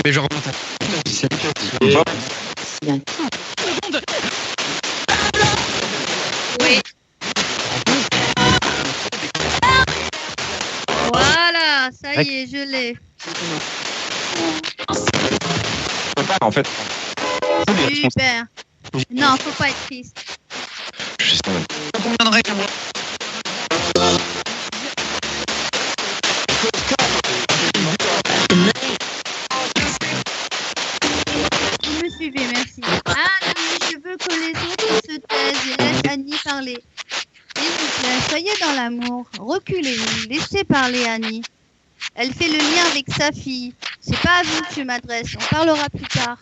Mais je remonte. Oui. Voilà, ça y est, je l'ai. En fait. Super. Non, faut pas être triste. Vous me suivez, merci. Annie, je veux que les autres se taisent et laissent Annie parler. S'il vous plaît, soyez dans l'amour. Reculez-vous, laissez parler Annie. Elle fait le lien avec sa fille. C'est pas à vous que je m'adresse, on parlera plus tard.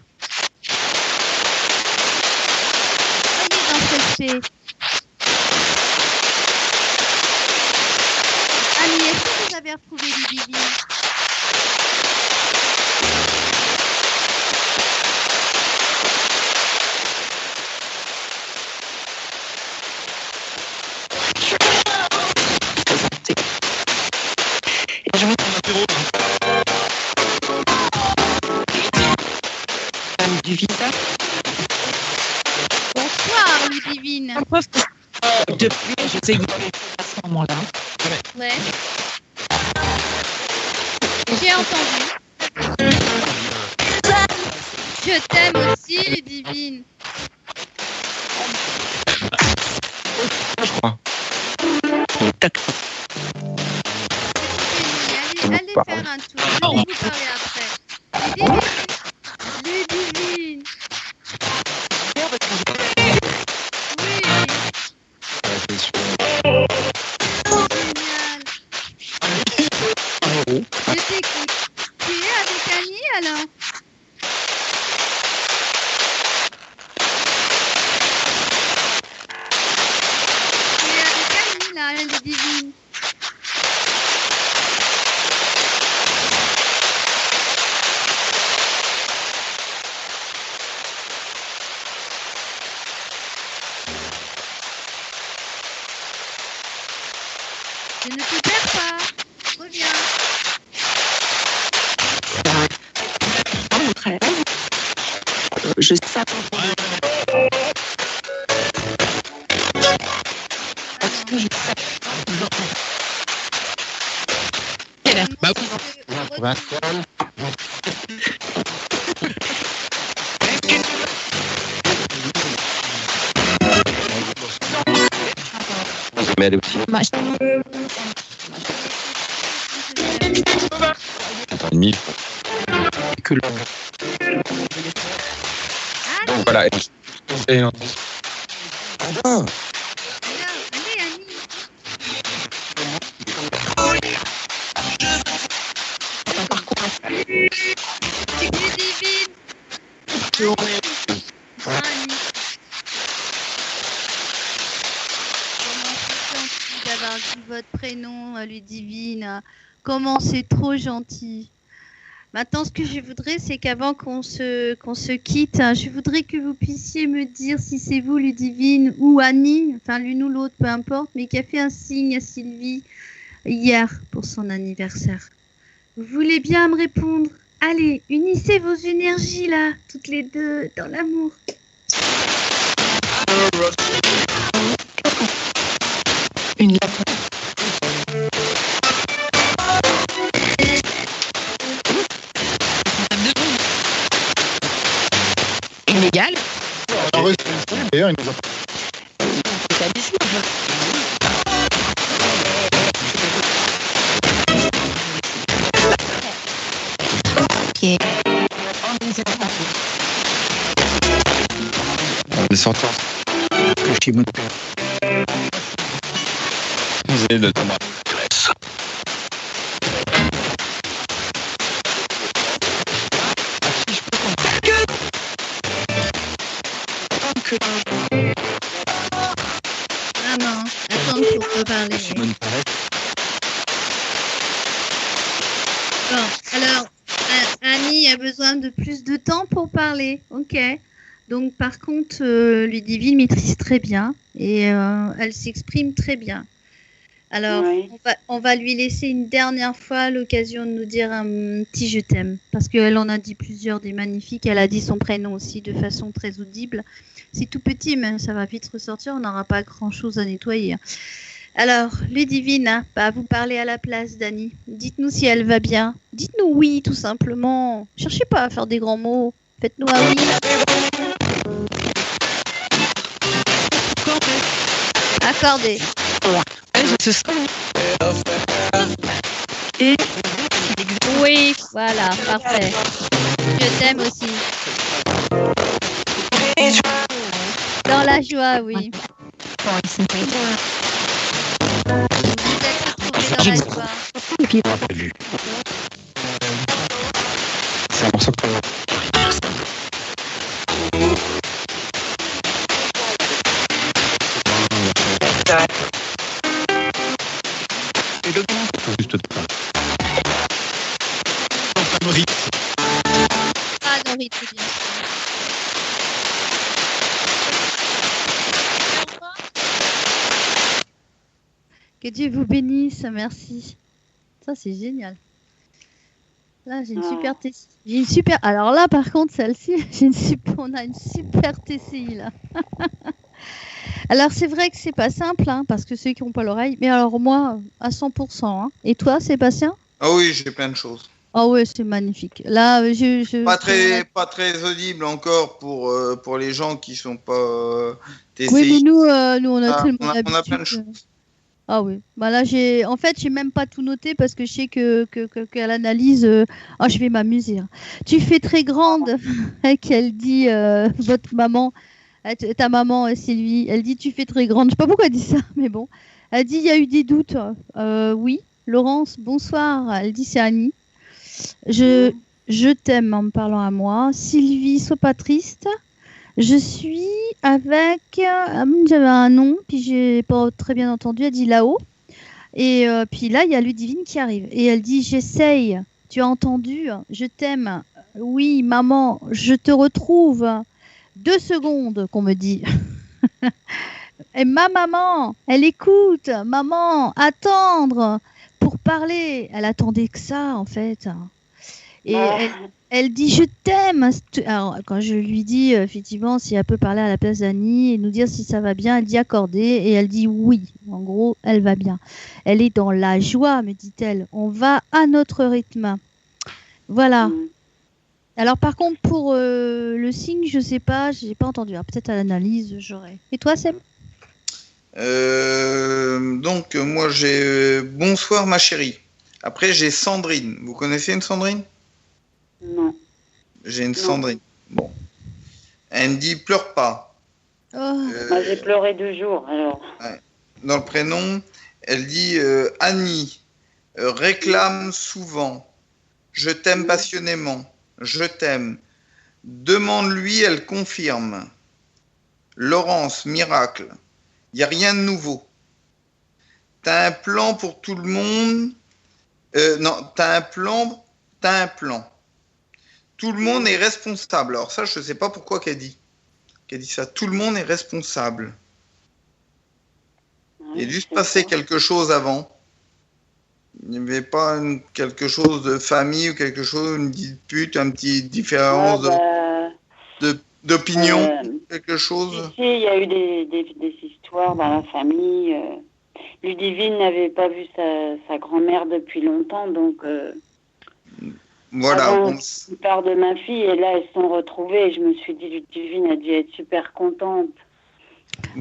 Soyez dans cette paix. Annie, est-ce que vous avez retrouvé Ludivine? Du visa. Bonsoir Ludivine. Depuis, j'essaye à ce moment-là. Ouais. J'ai entendu. Je t'aime aussi Ludivine. Je crois. Allez faire un tour. Je vais vous parler après. Ludivine. Oui. Génial. Je t'écoute. alors. Tu es avec Annie, là, elle est divine. Je ne te perds pas. Reviens. Je sais pas. Bah, Mais elle est aussi. Attends, une mille. Que le. Donc voilà. Et on... Ah. allez, Annie. Tu es divine. Annie. D'avoir dit votre prénom, Ludivine. Comment c'est trop gentil. Maintenant, ce que je voudrais, c'est qu'avant qu'on se quitte, je voudrais que vous puissiez me dire si c'est vous, Ludivine, ou Annie, enfin l'une ou l'autre, peu importe, mais qui a fait un signe à Sylvie hier pour son anniversaire. Vous voulez bien me répondre? Allez, unissez vos énergies là, toutes les deux, dans l'amour. Une lettre. Illégal. D'ailleurs, il nous a... Ok. On est sorti. Vous avez le temps. Ah non, attends pour reparler. Bon, alors, Annie a besoin de plus de temps pour parler, ok. Donc par contre, Ludivine maîtrise très bien et elle s'exprime très bien. Alors, Oui. on va lui laisser une dernière fois l'occasion de nous dire un petit je t'aime. Parce qu'elle en a dit plusieurs des magnifiques. Elle a dit son prénom aussi de façon très audible. C'est tout petit, mais ça va vite ressortir. On n'aura pas grand-chose à nettoyer. Alors, Ludivine, hein, bah, vous parlez à la place d'Annie. Dites-nous si elle va bien. Dites-nous oui, tout simplement. Cherchez pas à faire des grands mots. Faites-nous un oui. Accordé. Et oui, voilà, parfait. Je t'aime aussi. Dans la joie, oui. Vous êtes retrouvés dans la joie. C'est un morceau que... Juste pas. Ah, non, rythme, bien sûr. Que Dieu vous bénisse, merci. Ça, c'est génial. Là, j'ai une super TCI. J'ai une super. Alors là, par contre, celle-ci, on a une super TCI là. Alors, c'est vrai que c'est pas simple, hein, parce que ceux qui n'ont pas l'oreille. Mais alors, moi, à 100%. Hein. Et toi, Sébastien? Ah oui, j'ai plein de choses. Ah ouais, c'est magnifique. Là, Pas très audible encore pour les gens qui sont pas TCI. Oui, mais nous, on a tellement on a plein de l'habitude. choses. Ah oui. Bah là, j'ai même pas tout noté parce que je sais qu'à l'analyse, je vais m'amuser. Hein. Tu fais très grande, qu'elle dit votre maman, ta maman Sylvie. Elle dit tu fais très grande. Je sais pas pourquoi elle dit ça, mais bon. Elle dit il y a eu des doutes. Oui. Laurence, bonsoir. Elle dit c'est Annie. je t'aime en me parlant à moi. Sylvie, sois pas triste. Je suis avec... j'avais un nom, puis j'ai pas très bien entendu. Elle dit là-haut. Et puis là, il y a Ludivine qui arrive. Et elle dit, j'essaye. Tu as entendu? Je t'aime. Oui, maman, je te retrouve. 2 secondes qu'on me dit. Et ma maman, elle écoute. Maman, attendre pour parler. Elle attendait que ça, en fait. Et elle dit je t'aime. Alors, quand je lui dis effectivement si elle peut parler à la place d'Annie et nous dire si ça va bien, elle dit accordé et elle dit oui. En gros, elle va bien. Elle est dans la joie, me dit-elle. On va à notre rythme. Voilà. Alors par contre pour le signe, je sais pas, j'ai pas entendu. Alors, peut-être à l'analyse, j'aurai. Et toi, Seb? Donc moi j'ai bonsoir ma chérie. Après j'ai Sandrine. Vous connaissez une Sandrine? Non. J'ai une Sandrine. Bon. Elle me dit pleure pas. Moi, j'ai pleuré 2 jours alors. Ouais. Dans le prénom, elle dit Annie réclame souvent. Je t'aime passionnément. Je t'aime. Demande-lui, elle confirme. Laurence, miracle. Il n'y a rien de nouveau. T'as un plan pour tout le monde. Non, t'as un plan. Tout le monde est responsable. Alors ça, je ne sais pas pourquoi qu'elle dit ça. Tout le monde est responsable. Il a dû se passer quelque chose avant. Il n'y avait pas quelque chose de famille ou quelque chose, une dispute, une petite différence d'opinion, quelque chose. Si, il y a eu des histoires dans la famille. Ludivine n'avait pas vu sa grand-mère depuis longtemps, donc... Voilà. Avant la part de ma fille, et là, elles se sont retrouvées. Et je me suis dit, Ludivine a dû être super contente.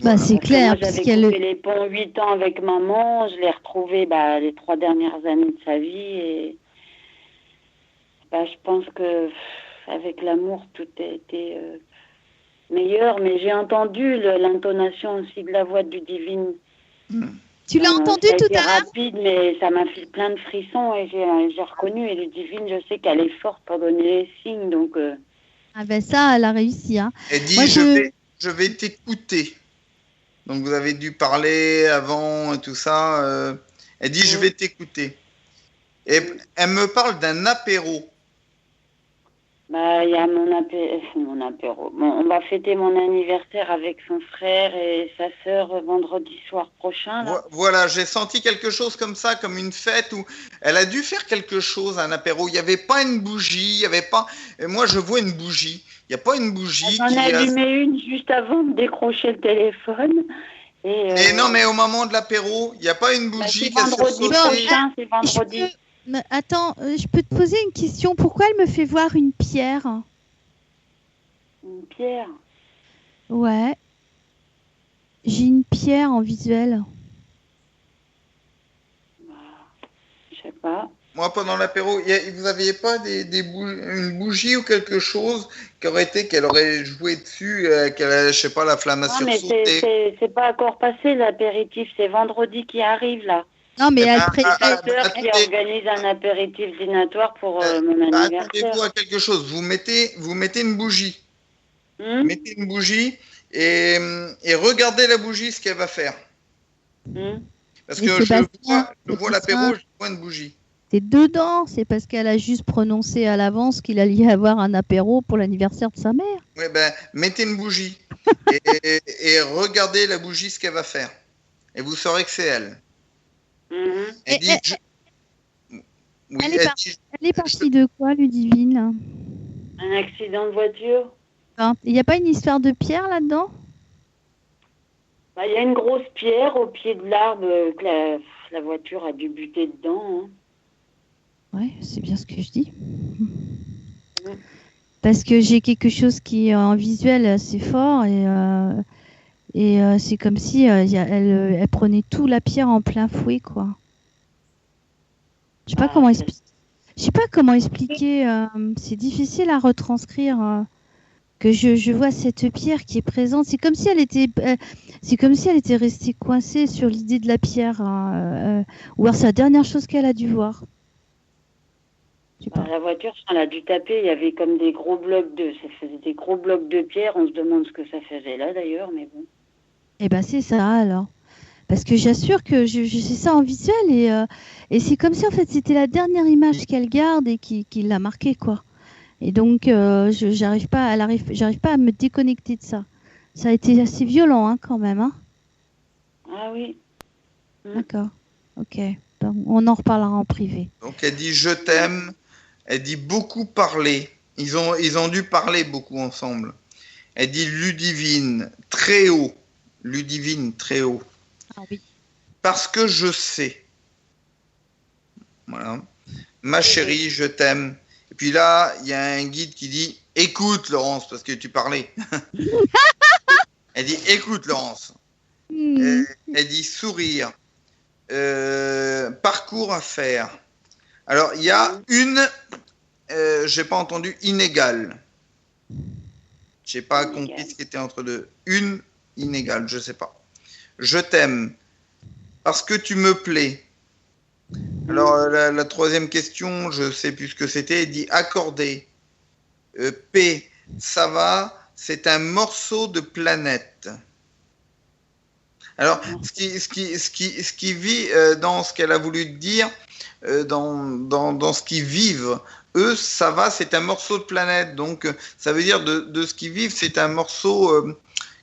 Bah, c'est clair. Moi, j'avais coupé les ponts 8 ans avec maman. Je l'ai retrouvée les 3 dernières années de sa vie. Et je pense que avec l'amour, tout a été meilleur. Mais j'ai entendu l'intonation aussi de la voix de Ludivine. Tu l'as entendu tout à l'heure? C'est rapide, mais ça m'a fait plein de frissons et j'ai reconnu. Et Ludivine, je sais qu'elle est forte pour donner les signes, donc... Ah ben ça, elle a réussi. Hein. Elle dit, moi, je vais t'écouter. Donc vous avez dû parler avant et tout ça. Elle dit, je vais t'écouter. Et elle me parle d'un apéro. Il y a mon apéro. Bon, on va fêter mon anniversaire avec son frère et sa sœur vendredi soir prochain. Là. Voilà, j'ai senti quelque chose comme ça, comme une fête où elle a dû faire quelque chose, un apéro. Il n'y avait pas une bougie, il n'y avait pas... Et moi, je vois une bougie. Il n'y a pas une bougie. J'en ai allumé une juste avant de décrocher le téléphone. Et non, mais au moment de l'apéro, il n'y a pas une bougie qui a vendredi prochain, c'est vendredi. Mais attends, je peux te poser une question. Pourquoi elle me fait voir une pierre? Une pierre? Ouais. J'ai une pierre en visuel. Je sais pas. Moi, pendant l'apéro, vous n'aviez pas une bougie ou quelque chose qu'elle aurait joué dessus, je sais pas, la flamme a sursauté. Mais c'est pas encore passé l'apéritif, c'est vendredi qui arrive là. Non, mais elle qui organise un apéritif dînatoire pour mon anniversaire. Attendez-vous à quelque chose. Vous mettez une bougie. Mettez une bougie et regardez la bougie, ce qu'elle va faire. Parce que je vois l'apéro, je vois une bougie. C'est dedans, c'est parce qu'elle a juste prononcé à l'avance qu'il allait y avoir un apéro pour l'anniversaire de sa mère. Oui, mettez une bougie et regardez la bougie, ce qu'elle va faire. Et vous saurez que c'est elle. Elle est partie de quoi, Ludivine? Un accident de voiture. Il n'y a pas une histoire de pierre là-dedans? Il y a une grosse pierre au pied de l'arbre que la voiture a dû buter dedans. Hein. Ouais, c'est bien ce que je dis. Parce que j'ai quelque chose qui est en visuel assez fort et c'est comme si elle prenait tout la pierre en plein fouet, quoi. Je sais pas comment expliquer. C'est difficile à retranscrire. Que je vois cette pierre qui est présente. C'est comme si elle était restée coincée sur l'idée de la pierre. Ou alors c'est la dernière chose qu'elle a dû voir. Je sais pas. La voiture, on l'a dû taper, il y avait comme des gros blocs ça faisait des gros blocs de pierre. On se demande ce que ça faisait là d'ailleurs, mais bon. Eh ben c'est ça alors. Parce que j'assure que je sais ça en visuel et c'est comme si en fait c'était la dernière image qu'elle garde et qui l'a marquée quoi. Et donc j'arrive pas à me déconnecter de ça. Ça a été assez violent hein, quand même. Hein. Ah oui. D'accord. Ok. Donc, on en reparlera en privé. Donc elle dit je t'aime. Elle dit beaucoup parler. Ils ont dû parler beaucoup ensemble. Elle dit Ludivine très haut. Ludivine très haut. Ah oui. Parce que je sais. Voilà. Ma chérie, je t'aime. Et puis là, il y a un guide qui dit écoute Laurence, parce que tu parlais. Elle dit écoute Laurence. Elle dit sourire. Parcours à faire. Alors, il y a une, j'ai pas entendu, inégale. J'ai pas compris ce qui était entre deux. Une inégale, je sais pas. Je t'aime parce que tu me plais. Alors, la troisième question, je sais plus ce que c'était, elle dit accorder. P, ça va, c'est un morceau de planète. Alors, ce qui vit dans ce qu'elle a voulu dire, dans ce qu'ils vivent, eux, ça va, c'est un morceau de planète. Donc, ça veut dire de ce qu'ils vivent, c'est un morceau,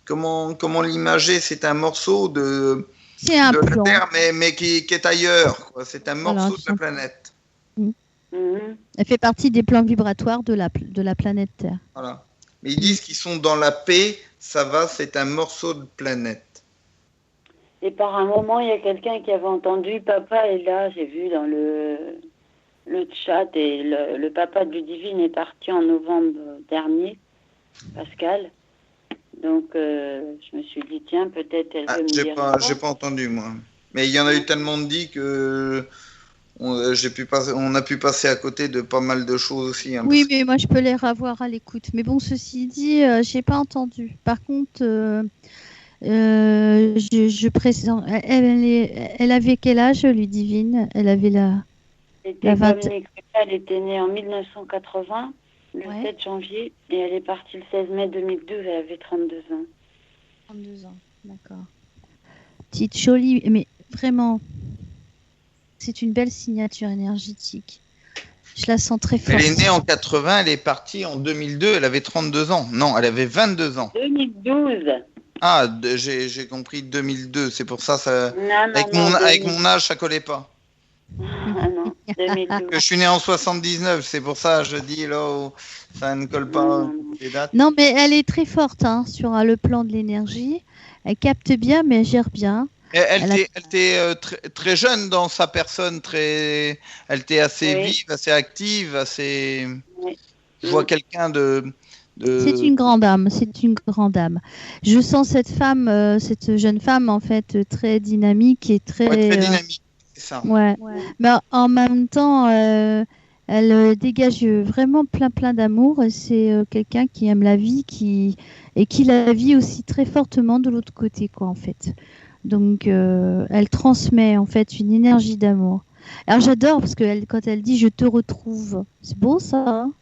comment l'imager, c'est un morceau de la Terre, mais qui est ailleurs. Quoi. C'est un morceau de la planète. Elle fait partie des plans vibratoires de la planète Terre. Voilà. Mais ils disent qu'ils sont dans la paix, ça va, c'est un morceau de planète. Et par un moment, il y a quelqu'un qui avait entendu papa est là, j'ai vu dans le chat, et le papa de Ludivine est parti en novembre dernier, Pascal. Donc, je me suis dit, tiens, peut-être elle veut me dire. J'ai pas entendu, moi. Mais il y en a eu tellement de dit que on a pu passer à côté de pas mal de choses aussi. Hein, oui, mais moi, je peux les revoir à l'écoute. Mais bon, ceci dit, j'ai pas entendu. Par contre, je précise, elle avait quel âge, Ludivine? Elle avait la 20... Elle était née en 1980. Le 7 janvier, et elle est partie le 16 mai 2012, elle avait 32 ans. 32 ans, d'accord. Petite jolie, mais vraiment, c'est une belle signature énergétique. Je la sens très forte. Elle est née en 80, elle est partie en 2002, elle avait 32 ans. Non, elle avait 22 ans. 2012. Ah, j'ai compris 2002, c'est pour ça, avec mon âge, ça collait pas. Ah non, 2012. Je suis né en 79, c'est pour ça je dis là ça ne colle pas les dates. Non, mais elle est très forte hein, sur le plan de l'énergie. Elle capte bien, mais elle gère bien. Elle était très jeune dans sa personne, elle était assez vive, assez active, assez. Oui. Je vois quelqu'un de. C'est une grande âme, c'est une grande âme. Je sens cette femme, cette jeune femme en fait très dynamique et très. Ouais, très dynamique. Ça. Ouais. Mais en même temps, elle dégage vraiment plein d'amour. C'est quelqu'un qui aime la vie, et qui la vit aussi très fortement de l'autre côté, quoi, en fait. Donc, elle transmet en fait une énergie d'amour. Alors, j'adore parce que quand elle dit "je te retrouve", c'est beau ça. Hein.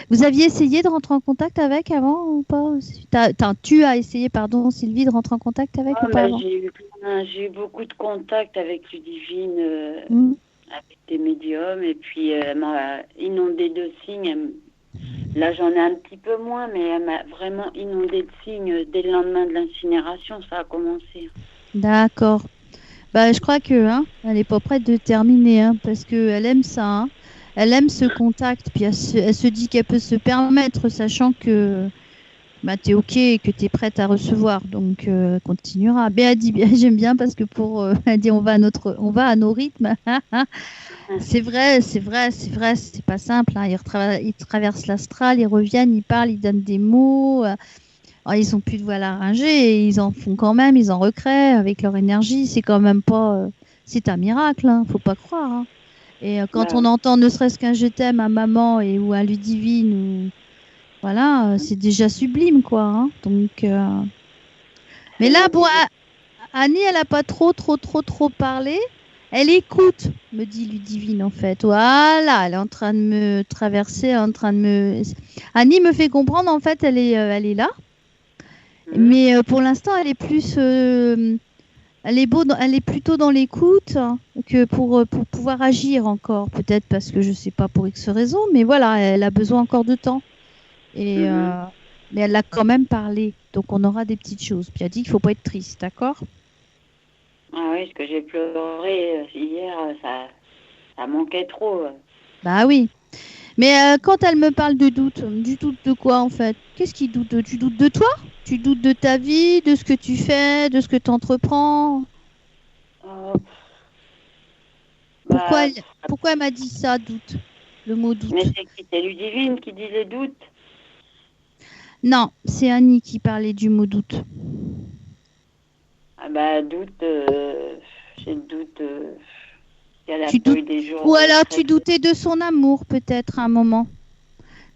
Vous aviez essayé de rentrer en contact avec avant ou pas? Tu as essayé, pardon, Sylvie, de rentrer en contact avec ou pas avant? J'ai eu beaucoup de contacts avec Ludivine, avec des médiums, et puis elle m'a inondé de signes. Là, j'en ai un petit peu moins, mais elle m'a vraiment inondé de signes dès le lendemain de l'incinération, ça a commencé. D'accord. Bah, je crois que elle n'est pas prête de terminer, parce qu'elle aime ça. Hein. Elle aime ce contact, puis elle se dit qu'elle peut se permettre, sachant que tu es OK et que tu es prête à recevoir. Donc, continuera. Mais elle dit, j'aime bien parce que elle dit on va à nos rythmes. C'est vrai, c'est pas simple. Hein. Ils traversent l'astral, ils reviennent, ils parlent, ils donnent des mots. Alors, ils ont plus de voix laryngée et ils en font quand même, ils en recréent avec leur énergie. C'est quand même pas. C'est un miracle, hein, faut pas croire. Hein. Et quand on entend ne serait-ce qu'un je t'aime à maman ou à Ludivine, voilà, c'est déjà sublime, quoi. Hein. Donc, mais là, bon, Annie, elle a pas trop parlé. Elle écoute, me dit Ludivine en fait. Voilà, elle est en train de me traverser, en train de me. Annie me fait comprendre en fait, elle est là, mais pour l'instant, elle est plus, elle est plutôt dans l'écoute que pour pouvoir agir encore. Peut-être parce que je sais pas pour X raison, mais voilà, elle a besoin encore de temps. Et mais elle a quand même parlé, donc on aura des petites choses. Puis elle a dit qu'il faut pas être triste, d'accord? Ah oui, parce que j'ai pleuré hier, ça manquait trop. Bah oui. Mais quand elle me parle de doute, du doute de quoi en fait? Qu'est-ce qui doute? Tu doutes de toi? Tu doutes de ta vie, de ce que tu fais, de ce que tu entreprends? Pourquoi elle m'a dit ça, doute? Le mot doute. Mais c'est Ludivine qui dit les doutes. Non, c'est Annie qui parlait du mot doute. Ah bah doute, j'ai le doute qu'elle a Tu pas eu doutes- des jours. Ou alors tu doutais de son amour peut-être à un moment.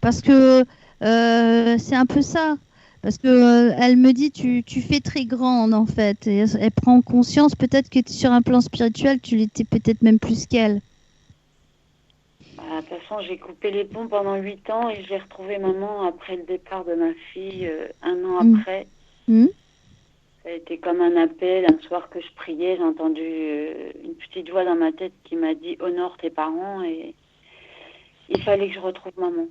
Parce que c'est un peu ça. Parce que elle me dit tu fais très grande en fait. Et elle prend conscience peut-être que sur un plan spirituel tu l'étais peut-être même plus qu'elle. De toute façon, j'ai coupé les ponts pendant 8 ans et j'ai retrouvé maman après le départ de ma fille, 1 an après. Ça a été comme un appel. Un soir que je priais, j'ai entendu une petite voix dans ma tête qui m'a dit « Honore tes parents » et il fallait que je retrouve maman.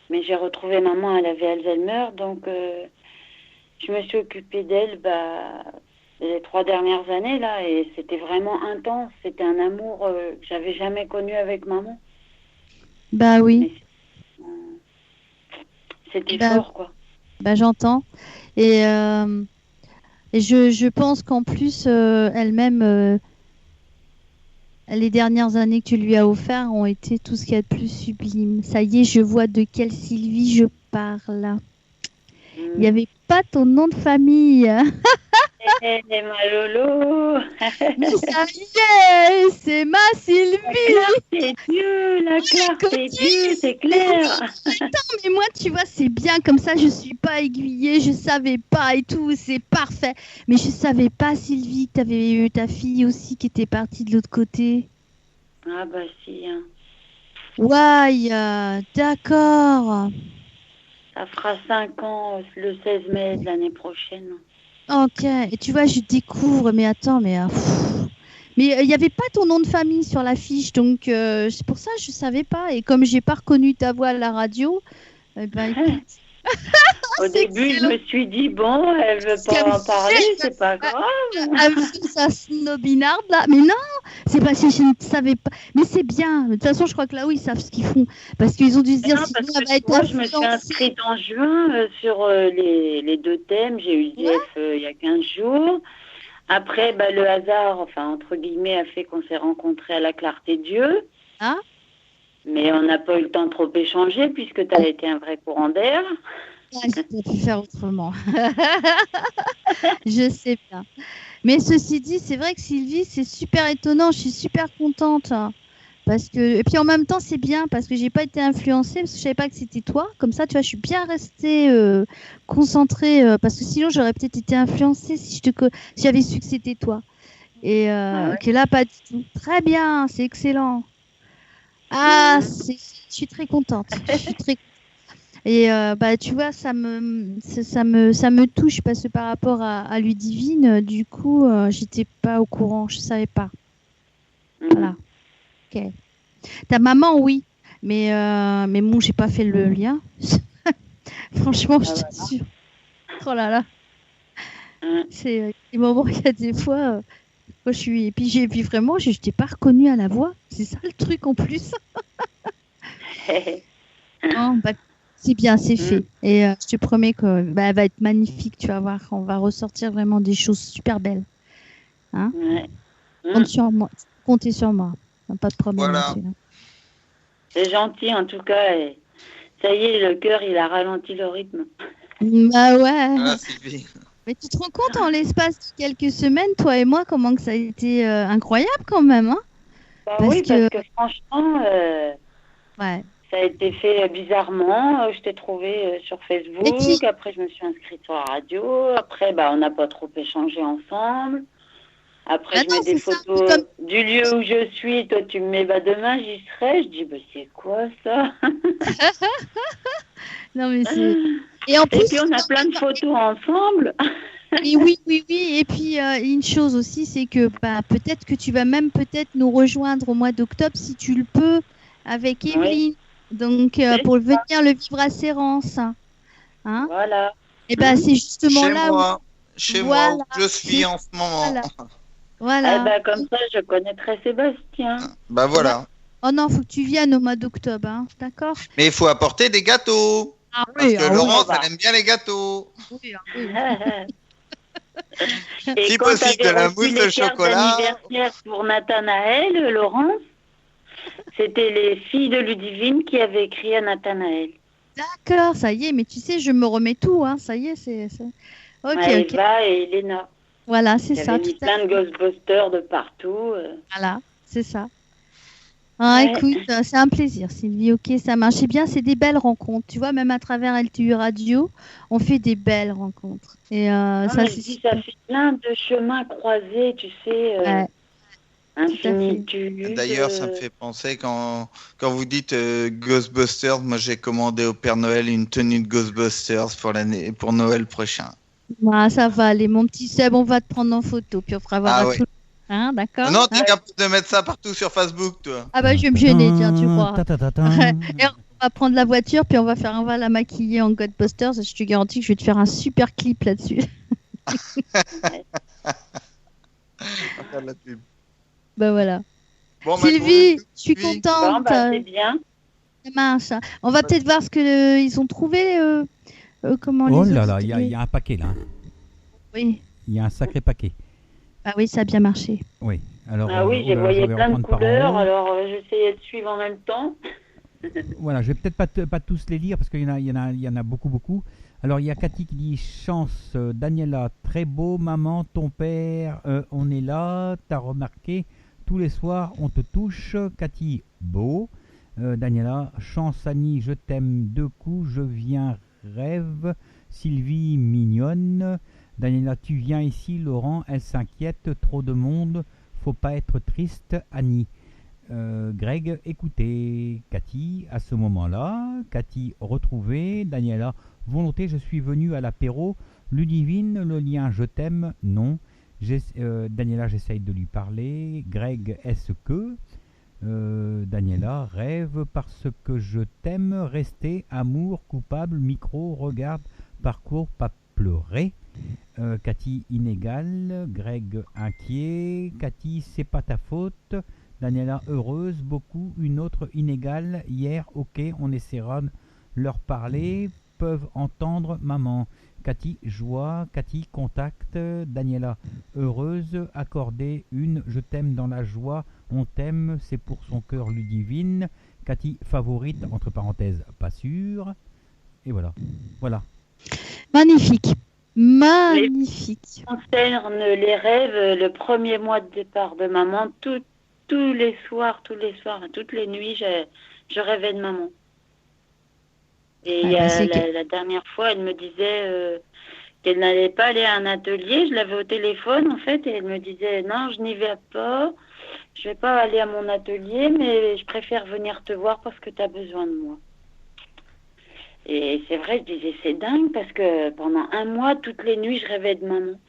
Mais j'ai retrouvé maman, elle avait Alzheimer, donc je me suis occupée d'elle les 3 dernières années là et c'était vraiment intense. C'était un amour que j'avais jamais connu avec maman. Bah oui. C'était fort, quoi. Bah j'entends. Et je pense qu'en plus, elle-même, les dernières années que tu lui as offert ont été tout ce qu'il y a de plus sublime. Ça y est, je vois de quelle Sylvie je parle. Il n'y avait pas ton nom de famille. Ma Lolo. Mais ça y est, c'est ma Sylvie. C'est Dieu, la clarté, Dieu, c'est clair. Attends, mais moi, tu vois, c'est bien comme ça. Je suis pas aiguillée, je savais pas et tout, c'est parfait. Mais je savais pas, Sylvie, que t'avais eu ta fille aussi qui était partie de l'autre côté. Ah bah si. Hein. Ouais, d'accord. Ça fera 5 ans le 16 mai de l'année prochaine. Ok, et tu vois, je découvre, mais attends, mais il n'y avait pas ton nom de famille sur la fiche, donc c'est pour ça que je savais pas. Et comme j'ai pas reconnu ta voix à la radio, écoute. Au début, je me suis dit, bon, elle veut pas en parler, c'est pas grave. Ça snobinarde là, mais non, c'est parce que je ne savais pas. Mais c'est bien, de toute façon, je crois que là, oui, ils savent ce qu'ils font. Parce qu'ils ont dû se dire, non, sinon, parce elle va être moi, je me suis inscrite en juin sur les 2 thèmes. J'ai eu Jeff il y a 15 jours. Après, le hasard, enfin, entre guillemets, a fait qu'on s'est rencontrés à la Clarté Dieu. Ah. Mais on n'a pas eu le temps de trop échanger puisque tu as été un vrai courant d'air. Je n'ai pu faire autrement. Je sais bien. Mais ceci dit, c'est vrai que Sylvie, c'est super étonnant. Je suis super contente. Parce que... Et puis en même temps, c'est bien parce que j'ai pas été influencée parce que je savais pas que c'était toi. Comme ça, tu vois, je suis bien restée concentrée parce que sinon, j'aurais peut-être été influencée si j'avais su que c'était toi. Et que là, pas du tout. Très bien, c'est excellent. Ah, je suis très contente. Je suis très et tu vois, ça me touche parce que par rapport à Ludivine, du coup, j'étais pas au courant, je savais pas. Voilà. Ok. Ta maman, oui, mais bon, j'ai pas fait le lien. Franchement, je t'assure. Oh là là. C'est des moments, il y a des fois. Moi, je suis et puis vraiment, je t'ai pas reconnue à la voix. C'est ça le truc en plus. Non, c'est bien, c'est fait. Et je te promets que elle va être magnifique. Tu vas voir, on va ressortir vraiment des choses super belles. Hein? Compte sur moi. Comptez sur moi. Pas de problème. Voilà. C'est gentil en tout cas. Et ça y est, le cœur, il a ralenti le rythme. Bah ouais. Voilà, Sylvie. Mais tu te rends compte en l'espace de quelques semaines, toi et moi, comment que ça a été incroyable quand même, hein? Parce que franchement, ouais. Ça a été fait bizarrement. Je t'ai trouvé sur Facebook. Après, je me suis inscrite sur la radio. Après, on n'a pas trop échangé ensemble. Après, Ah je mets non, des c'est ça, photos comme- du lieu où je suis. Toi, tu me mets, bah, demain, j'y serai. Je dis, bah, c'est quoi ça? Non, mais c'est. Et en Et plus, puis, on a plein de photos ensemble. mais oui, oui, oui. Et puis, une chose aussi, c'est que bah, peut-être que tu vas même peut-être nous rejoindre au mois d'octobre si tu le peux avec Evelyne. Donc, C'est pour venir le vivre à Sérance. Hein? Voilà. Et ben, c'est justement Chez là moi, chez moi Voilà, où je suis c'est- en ce moment. Voilà. Eh Voilà. ben, comme ça, je connaîtrai Sébastien. Bah voilà. Oh non, faut que tu viennes au mois d'octobre, hein. D'accord? Mais il faut apporter des gâteaux. Ah Parce que Laurence, bah. elle aime bien les gâteaux. oui. Et Si quand possible, t'avais de la reçu mousse les au cartes chocolat. d'anniversaire pour Nathanaël, Laurence, c'était les filles de Ludivine qui avaient écrit à Nathanaël. D'accord, ça y est, mais tu sais, je me remets tout, hein. Ça y est, c'est. Ok, Ouais, ok. Eva et Elena. Voilà, c'est Il y ça. avait mis Tout à plein de Ghostbusters de partout. Voilà, c'est ça. Ah, Ouais. écoute, c'est un plaisir, Sylvie. Ok, ça marche. Eh bien, c'est des belles rencontres. Tu vois, même à travers LTU Radio, on fait des belles rencontres. Et Non, ça, mais c'est je dis, super. ça fait plein de chemins croisés, tu sais, Ouais, infinitude. D'ailleurs, ça me fait penser quand vous dites Ghostbusters, moi j'ai commandé au Père Noël une tenue de Ghostbusters pour Noël prochain. bah, ça va aller, mon petit Seb, on va te prendre en photo, puis on fera voir Ah à ouais. tout. Hein, d'accord? Non, t'es Hein? capable de mettre ça partout sur Facebook, toi. Ah bah, je vais me gêner, tiens, tu crois. Ta-ta-ta-ta. Et on va prendre la voiture, puis on va la maquiller en Ghostbusters. Je te garantis que je vais te faire un super clip là-dessus. On va faire de la pub. Bah voilà. Bon, Sylvie, je suis Sylvie. contente. Bon, bah, c'est bien. Ça marche. On va peut-être voir ce que ils ont trouvé. Comment Oh les là autres- là, il y a un paquet là. Oui. Il y a un sacré paquet. Ah oui, ça a bien marché. Oui. Alors, Ah oui, oh j'ai là là, voyé je vais plein de reprendre par en couleurs, haut. alors j'essayais de suivre en même temps. Voilà, je vais peut-être pas tous les lire parce qu'il y en a beaucoup. Alors il y a Cathy qui dit chance, Daniela, très beau, maman, ton père, on est là, t'as remarqué, tous les soirs on te touche, Cathy, beau, Daniela, chance Annie, je t'aime, 2 coups, je viens, rêve, Sylvie, mignonne, Daniela, tu viens ici, Laurent, elle s'inquiète, trop de monde, faut pas être triste, Annie. Greg, écoutez, Cathy, à ce moment-là, Cathy retrouvée, Daniela, volonté, je suis venue à l'apéro, Ludivine, le lien, je t'aime, non, Daniela, j'essaye de lui parler, Greg, est-ce que, Daniela, rêve parce que je t'aime, rester, amour, coupable, micro, regarde, parcours, pas pleurer, Cathy, inégal, Greg, inquiet, Cathy, c'est pas ta faute, Daniela, heureuse, beaucoup, une autre inégale, hier, ok, on essaiera de leur parler, peuvent entendre maman. Cathy, joie, Cathy, contact, Daniela, heureuse, accordée, une, je t'aime dans la joie, on t'aime, c'est pour son cœur Ludivine. Cathy, favorite, entre parenthèses, pas sûr. Et voilà. Voilà. Magnifique. Magnifique. Concerne les rêves, le premier mois de départ de maman, tous les soirs, toutes les nuits, je rêvais de maman. Et la dernière fois, elle me disait qu'elle n'allait pas aller à un atelier. Je l'avais au téléphone, en fait, et elle me disait, non, je n'y vais pas. Je vais pas aller à mon atelier, mais je préfère venir te voir parce que tu as besoin de moi. Et c'est vrai, je disais, c'est dingue, parce que pendant un mois, toutes les nuits, je rêvais de maman.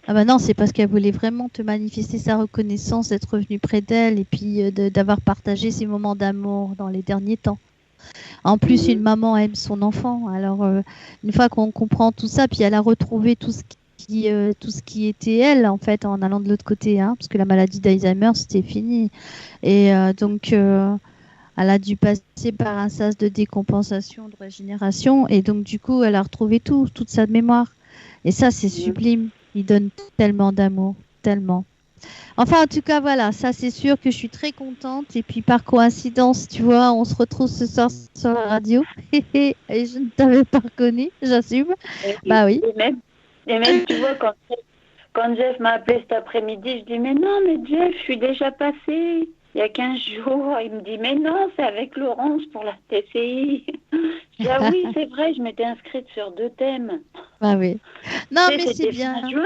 Ah bah non, c'est parce qu'elle voulait vraiment te manifester sa reconnaissance d'être revenue près d'elle et puis d'avoir partagé ces moments d'amour dans les derniers temps. En plus, une maman aime son enfant. Alors, une fois qu'on comprend tout ça, puis elle a retrouvé tout ce qui était elle, en fait, en allant de l'autre côté, hein, parce que la maladie d'Alzheimer, c'était fini. Et donc, elle a dû passer par un sas de décompensation, de régénération, et donc, du coup, elle a retrouvé toute sa mémoire. Et ça, c'est sublime. Il donne tellement d'amour, tellement. Enfin, en tout cas, voilà, ça c'est sûr que je suis très contente. Et puis par coïncidence, tu vois, on se retrouve ce soir sur la radio. Et je ne t'avais pas reconnu, j'assume. Bah oui. Et même tu vois, quand Jeff m'a appelé cet après-midi, je dis, mais non, mais Jeff, je suis déjà passée il y a 15 jours. Il me dit, mais non, c'est avec Laurence pour la TCI. Je dis, ah oui, c'est vrai, je m'étais inscrite sur 2 thèmes. Bah oui. Non, mais c'est c'était bien. fin juin,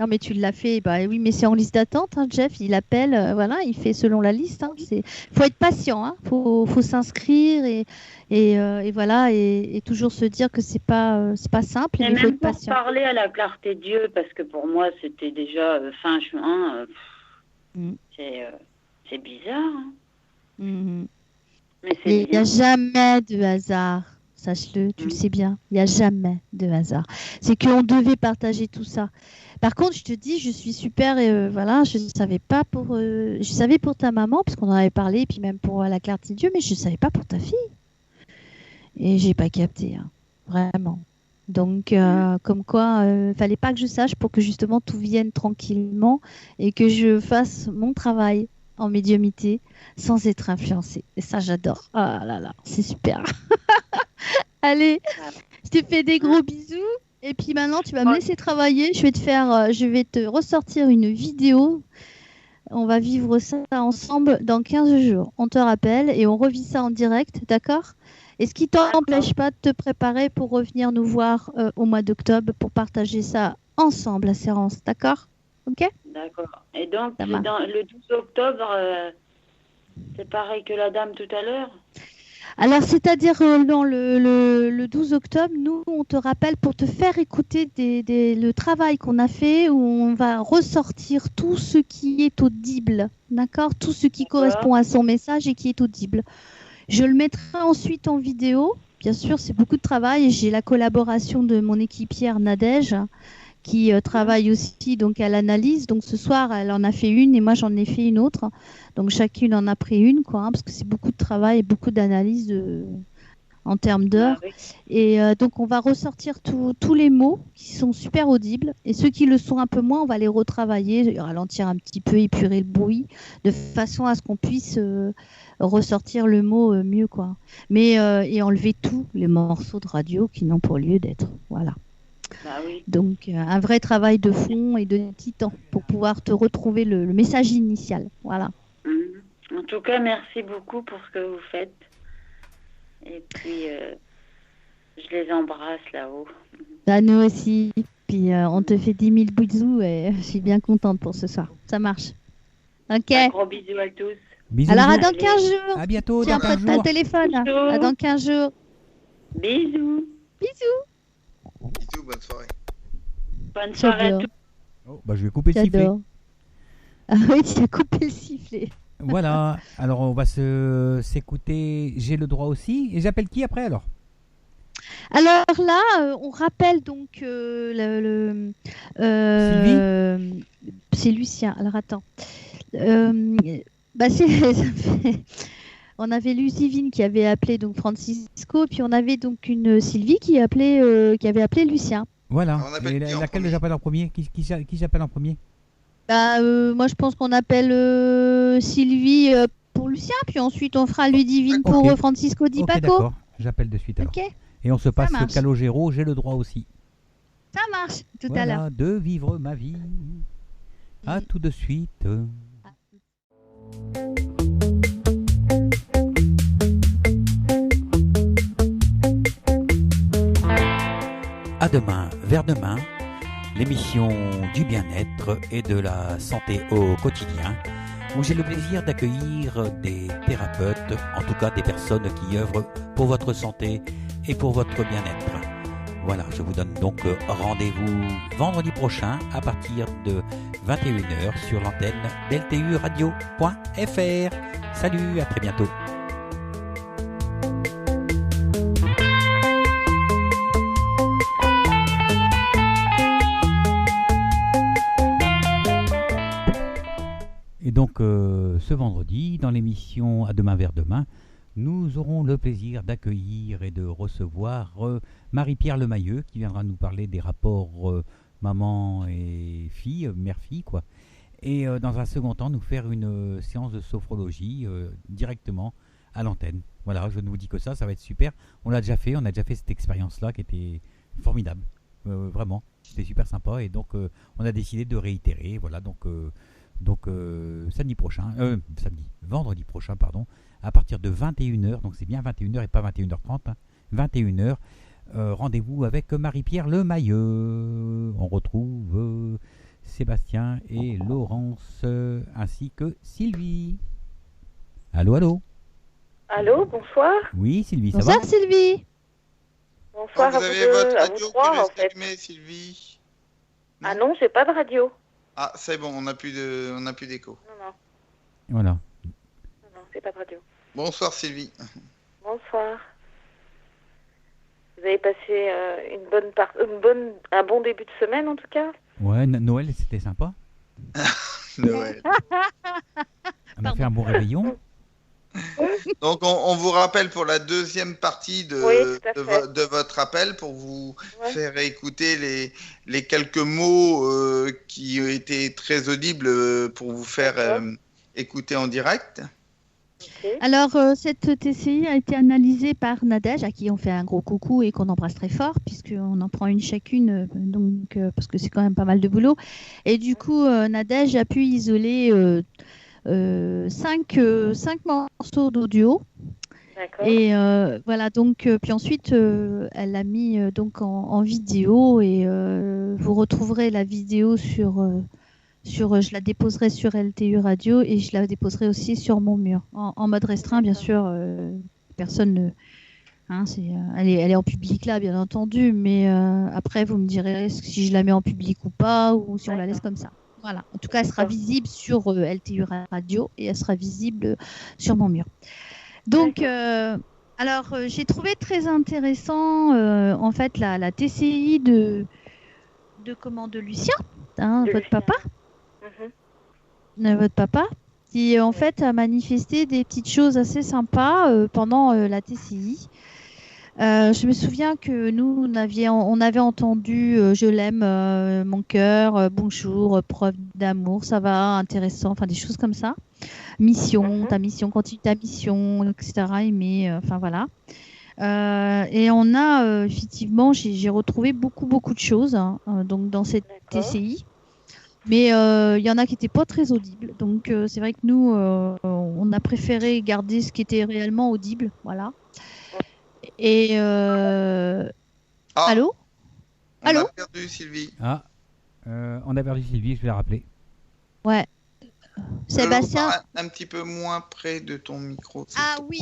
hein. Non, mais tu l'as fait. Bah oui, mais c'est en liste d'attente, hein, Jeff. Il appelle, voilà, il fait selon la liste. Hein. Faut être patient, hein. Faut s'inscrire et voilà et toujours se dire que c'est pas simple. Et Mais faut même être pour patient. parler à la clarté de Dieu, parce que pour moi, c'était déjà fin juin. C'est bizarre. Hein. Mhm. Mais Il c'est n'y a bien. jamais de hasard. Sache-le, tu le sais bien. Il n'y a jamais de hasard. C'est qu'on devait partager tout ça. Par contre, je te dis, je suis super. Voilà, je ne savais pas je savais pour ta maman, parce qu'on en avait parlé, et puis même pour la clarté de Dieu, mais je ne savais pas pour ta fille. Et j'ai pas capté, hein, vraiment. Donc, comme quoi, fallait pas que je sache pour que justement tout vienne tranquillement et que je fasse mon travail en médiumité sans être influencée. Et ça, j'adore. Ah là là, c'est super. Allez, je te fais des gros bisous. Et puis maintenant, tu vas me laisser travailler. Je vais te ressortir une vidéo. On va vivre ça ensemble dans 15 jours. On te rappelle et on revit ça en direct, d'accord? Et ce qui t'empêche pas de te préparer pour revenir nous voir au mois d'octobre pour partager ça ensemble, la séance, d'accord? Ok? D'accord. Et donc, Ça marche. dans le 12 octobre, c'est pareil que la dame tout à l'heure? Alors, c'est-à-dire dans le 12 octobre, nous, on te rappelle pour te faire écouter le travail qu'on a fait où on va ressortir tout ce qui est audible, d'accord? Tout ce qui correspond à son message et qui est audible. Je le mettrai ensuite en vidéo. Bien sûr, c'est beaucoup de travail et j'ai la collaboration de mon équipière Nadège qui travaille aussi donc à l'analyse. Donc ce soir, elle en a fait une et moi j'en ai fait une autre. Donc chacune en a pris une, quoi, hein, parce que c'est beaucoup de travail et beaucoup d'analyse en termes d'heures. Ah oui. Et donc on va ressortir tous les mots qui sont super audibles et ceux qui le sont un peu moins, on va les retravailler, ralentir un petit peu, épurer le bruit, de façon à ce qu'on puisse ressortir le mot mieux, quoi. Mais et enlever tous les morceaux de radio qui n'ont pour lieu d'être. Voilà. Bah oui. Donc un vrai travail de fond et de titan pour pouvoir te retrouver le message initial. Voilà. En tout cas, merci beaucoup pour ce que vous faites. Et puis, je les embrasse là-haut. Bah, nous aussi. Puis on te fait 10 000 bisous et je suis bien contente pour ce soir. Ça marche. Ok. Un gros bisous à tous. Bisous. Alors à bisous. dans 15 jours. À bientôt. Tiens, Dans 15 prête ton jours. téléphone. Bisous. À dans 15 jours. Bisous. Bisous. Bisous, bonne soirée. Bonne soirée à J'adore. tous. Oh, bah, je vais couper le sifflet. J'adore. Ah oui, tu as coupé le sifflet. Voilà. Alors, on va s'écouter. J'ai le droit aussi. Et j'appelle qui après alors? Alors là, on rappelle donc c'est Lucien. Alors attends. Bah on avait Lucivine qui avait appelé donc Francisco, puis on avait donc une Sylvie qui avait appelé Lucien. Voilà. On appelle Et qui en laquelle premier j'appelle en premier? Qui j'appelle en premier? Bah, moi je pense qu'on appelle Sylvie pour Lucien, puis ensuite on fera Ludivine pour Ok. Francisco Di Ok, Paco. d'accord. J'appelle de suite alors. Ok, Et on se passe marche. Calogero, j'ai le droit aussi. ça marche tout à Voilà, l'heure. de vivre ma vie. À tout de suite. À demain, vers demain, l'émission du bien-être et de la santé au quotidien, où j'ai le plaisir d'accueillir des thérapeutes, en tout cas des personnes qui œuvrent pour votre santé et pour votre bien-être. Voilà, je vous donne donc rendez-vous vendredi prochain à partir de 21h sur l'antenne d'lturadio.fr. Salut, à très bientôt. Et donc ce vendredi, dans l'émission À demain vers demain, nous aurons le plaisir d'accueillir et de recevoir Marie-Pierre Lemayeux qui viendra nous parler des rapports maman et fille, mère-fille quoi. Et dans un second temps, nous faire une séance de sophrologie directement à l'antenne. Voilà, je ne vous dis que ça va être super. On a déjà fait cette expérience-là qui était formidable. Vraiment, c'était super sympa et donc on a décidé de réitérer. Voilà, donc vendredi prochain, pardon, à partir de 21h, donc c'est bien 21h et pas 21h30, hein, 21h, rendez-vous avec Marie-Pierre Lemayeux. On retrouve Sébastien et Laurence, ainsi que Sylvie. Allô, allô. Allô, bonsoir. Oui, Sylvie, ça Bonsoir va? Sylvie. Bonsoir vous à vous avez deux, votre à vous radio qui trois, en reste fait. allumée, Sylvie. Ah non, j'ai pas de radio. Ah, c'est bon, on n'a plus d'écho. Non, Voilà. c'est pas de radio. Bonsoir, Sylvie. Bonsoir. Vous avez passé un bon début de semaine, en tout cas? Ouais, Noël, c'était sympa. Noël. On a fait un bon réveillon. Donc, on vous rappelle pour la deuxième partie Oui, tout à fait. de votre appel pour vous Ouais. faire écouter les quelques mots qui ont été très audibles pour vous faire écouter en direct. Ok. Alors, cette TCI a été analysée par Nadège, à qui on fait un gros coucou et qu'on embrasse très fort, puisqu'on en prend une chacune, parce que c'est quand même pas mal de boulot. Et du coup, Nadège a pu isoler 5 morceaux d'audio. D'accord. Et voilà, donc, puis ensuite, elle l'a mis donc en vidéo, et vous retrouverez la vidéo je la déposerai sur LTU Radio, et je la déposerai aussi sur mon mur, en mode restreint, bien sûr. Personne ne. Hein, elle est en public là, bien entendu, mais après, vous me direz si je la mets en public ou pas, ou si on la laisse comme ça. Voilà. En tout cas, elle sera visible sur LTU Radio, et elle sera visible sur mon mur. Donc, alors, j'ai trouvé très intéressant, en fait, la TCI de Lucien, hein, De votre Lucien. papa. Mhm. Votre papa, qui en fait a manifesté des petites choses assez sympas pendant la TCI. Je me souviens que nous, on avait entendu Je l'aime, mon cœur, bonjour, preuve d'amour, ça va, intéressant, enfin des choses comme ça. Mission, ta mission, continue ta mission, etc. Aimer, enfin voilà. Et on a effectivement, j'ai retrouvé beaucoup de choses, hein, donc dans cette TCI. Mais il y en a qui n'étaient pas très audibles. Donc c'est vrai que nous, on a préféré garder ce qui était réellement audible. Voilà. Et allô? On Allô? a perdu Sylvie. Ah, on a perdu Sylvie, je vais la rappeler. Ouais. Sébastien. Parle un petit peu moins près de ton micro. Ah oui,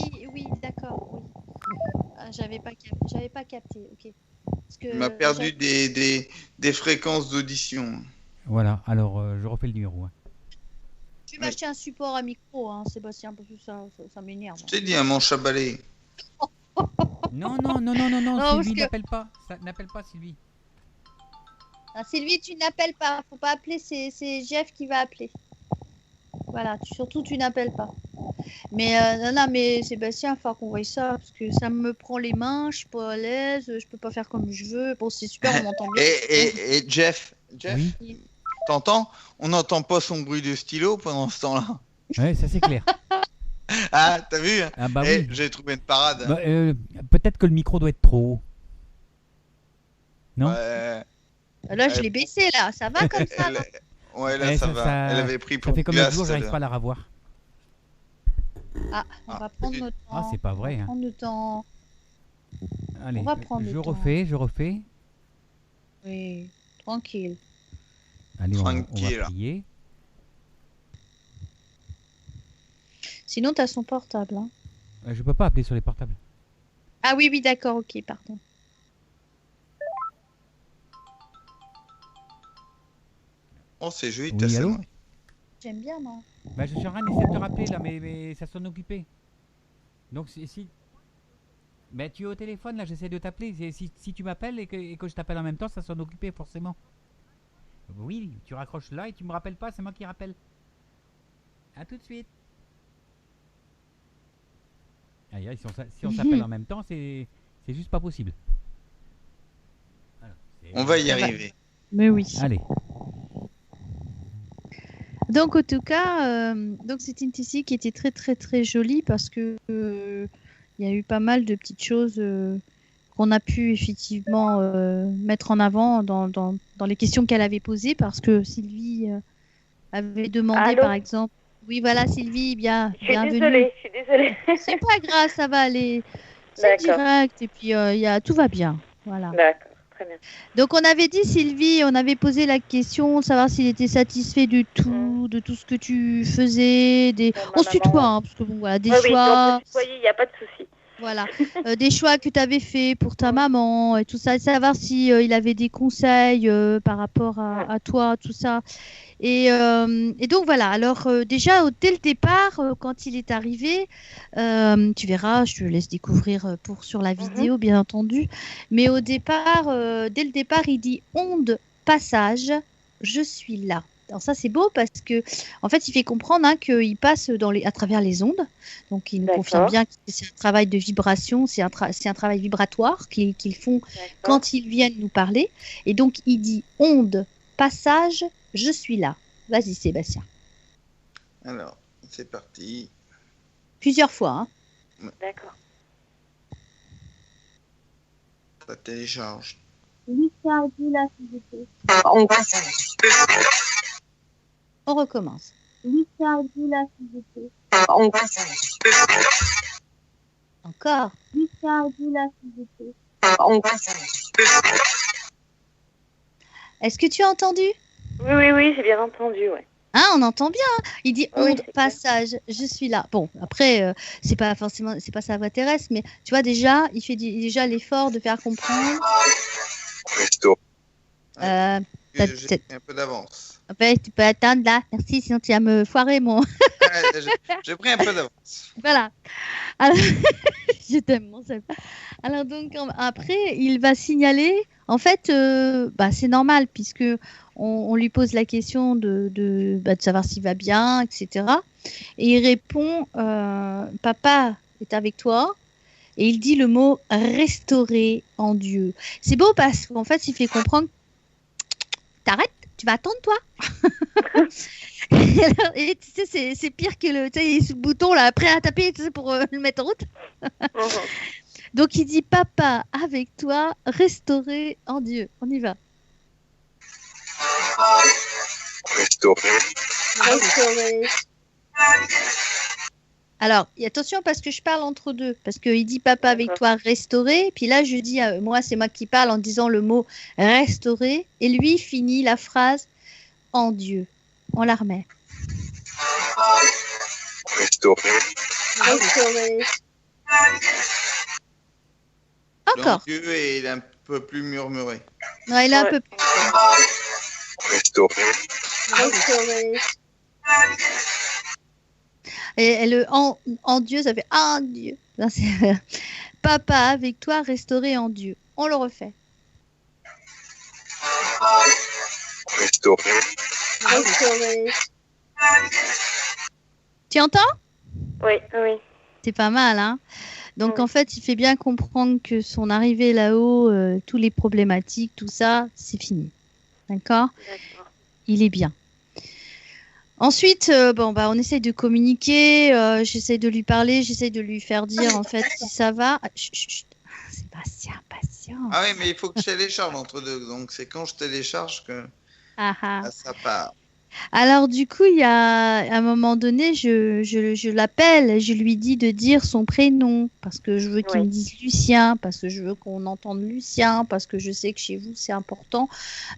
d'accord. Oui. Ah, j'avais pas capté. Ok. Parce que Tu m'as perdu des fréquences d'audition. Voilà, alors je refais le numéro. Hein. Tu vas acheter un support à micro, hein, Sébastien, parce que ça m'énerve. Je t'ai dit un manche à balai. Non, Non, Sylvie, parce n'appelle pas Sylvie. Ah, Sylvie, tu n'appelles pas. Faut pas appeler, c'est Jeff qui va appeler. Voilà, surtout tu n'appelles pas. Mais non, mais Sébastien, il va falloir qu'on voie ça, parce que ça me prend les mains, je suis pas à l'aise, je peux pas faire comme je veux. Bon, c'est super, on m'entend bien. Et Jeff, Oui. t'entends? On n'entend pas son bruit de stylo pendant ce temps-là. Ouais, ça c'est clair. Ah, t'as vu? Ah bah oui. J'ai trouvé une parade. Bah, peut-être que le micro doit être trop haut. Non? Là, je l'ai baissé, là. Ça va comme ça, là? Ouais, là, ça va. Elle avait pris pour ça fait comme l'autre jour, j'arrive pas à la revoir. Ah, on va prendre notre temps. Ah, c'est pas vrai. On va Hein. prendre le temps. Allez, On va prendre le je temps. refais. Oui, tranquille. Allez, on va Tranquille. prier. Sinon, tu as son portable. Hein. Je peux pas appeler sur les portables. Ah oui, d'accord, ok, pardon. Oh, c'est joli, Oui, ta allô? sonnerie. J'aime bien, moi. Bah, je suis en train d'essayer de te rappeler là, mais ça sonne occupé. Donc, si. Bah, tu es au téléphone là, j'essaie de t'appeler. Si tu m'appelles et que je t'appelle en même temps, ça sonne occupé forcément. Oui, tu raccroches là et tu me rappelles pas, c'est moi qui rappelle. À tout de suite. Aïe, si on s'appelle en même temps, c'est juste pas possible. Alors, On va y arriver. Mais oui. Allez. Donc, en tout cas, donc c'est une TCI qui était très, très, très jolie parce que il y a eu pas mal de petites choses qu'on a pu effectivement mettre en avant dans les questions qu'elle avait posées, parce que Sylvie avait demandé, Allô? par exemple. Oui, voilà, Sylvie, bienvenue. Je suis désolée. C'est pas grave, ça va aller. C'est D'accord. direct et puis tout va bien. Voilà. D'accord, très bien. Donc on avait dit, Sylvie, on avait posé la question de savoir s'il était satisfait de tout ce que tu faisais. On se tutoie, hein, parce que bon, voilà, des Oui, on choix. peut tutoyer, il n'y a pas de souci. Voilà, des choix que tu avais fait pour ta maman et tout ça, et savoir si il avait des conseils par rapport à toi, tout ça. Et donc voilà, alors déjà dès le départ, quand il est arrivé, tu verras, je te laisse découvrir sur la vidéo bien entendu, mais au départ, dès le départ, il dit onde, passage, je suis là. Alors ça c'est beau parce que en fait il fait comprendre qu'il passe à travers les ondes, donc il nous confirme bien que c'est un travail de vibration, c'est un travail vibratoire qu'ils font quand ils viennent nous parler, et donc il dit onde, passage, je suis là. Vas-y Sébastien. Alors c'est parti. Plusieurs fois. Hein. D'accord. Ça télécharge. Lucas, dis là s'il vous plaît. On recommence. Lucas, dis là s'il vous plaît. Encore. Lucas, dis là s'il vous plaît. Est-ce que tu as entendu? Oui, j'ai bien entendu, ouais. Hein, on entend bien. Hein. Il dit onde, Oui, passage, je suis là. Bon, après, c'est pas sa voix terrestre, mais tu vois déjà, il fait déjà l'effort de faire comprendre. J'ai pris un peu d'avance. Ouais, tu peux attendre là, merci, sinon tu vas me foirer mon. J'ai pris un peu d'avance. Voilà. Alors, je t'aime, mon Seb. Alors donc après, il va signaler. En fait, c'est normal puisque on lui pose la question de savoir s'il va bien, etc. Et il répond papa est avec toi. Et il dit le mot restaurer en Dieu. C'est beau parce qu'en fait, il fait comprendre. T'arrêtes, tu vas attendre toi. Et tu sais, c'est pire que ce bouton là, prêt à taper pour le mettre en route. Donc il dit papa avec toi, restaurer en Dieu. On y va. Restaurer. Alors, attention parce que je parle entre deux. Parce qu'il dit papa avec toi, restaurer. Puis là, je dis, moi, c'est moi qui parle en disant le mot restaurer. Et lui finit la phrase en Dieu. On la remet. Restaurer. Encore. Dieu est un peu plus murmuré. Non, il est un peu plus. Restaurer. Et le en Dieu, ça fait en Dieu. Non, papa avec toi, restaurer en Dieu. On le refait. Restaurer. Tu entends? Oui. C'est pas mal, hein? Donc en fait, il fait bien comprendre que son arrivée là-haut, tous les problématiques, tout ça, c'est fini. D'accord? Il est bien. Ensuite, on essaye de communiquer, j'essaye de lui parler, j'essaye de lui faire dire en fait si ça va. Chut, c'est patient. Ah oui, mais il faut que je télécharge entre deux, donc c'est quand je télécharge que ça part. Alors du coup, il y a à un moment donné, je l'appelle, je lui dis de dire son prénom parce que je veux qu'il me dise Lucien, parce que je veux qu'on entende Lucien, parce que je sais que chez vous c'est important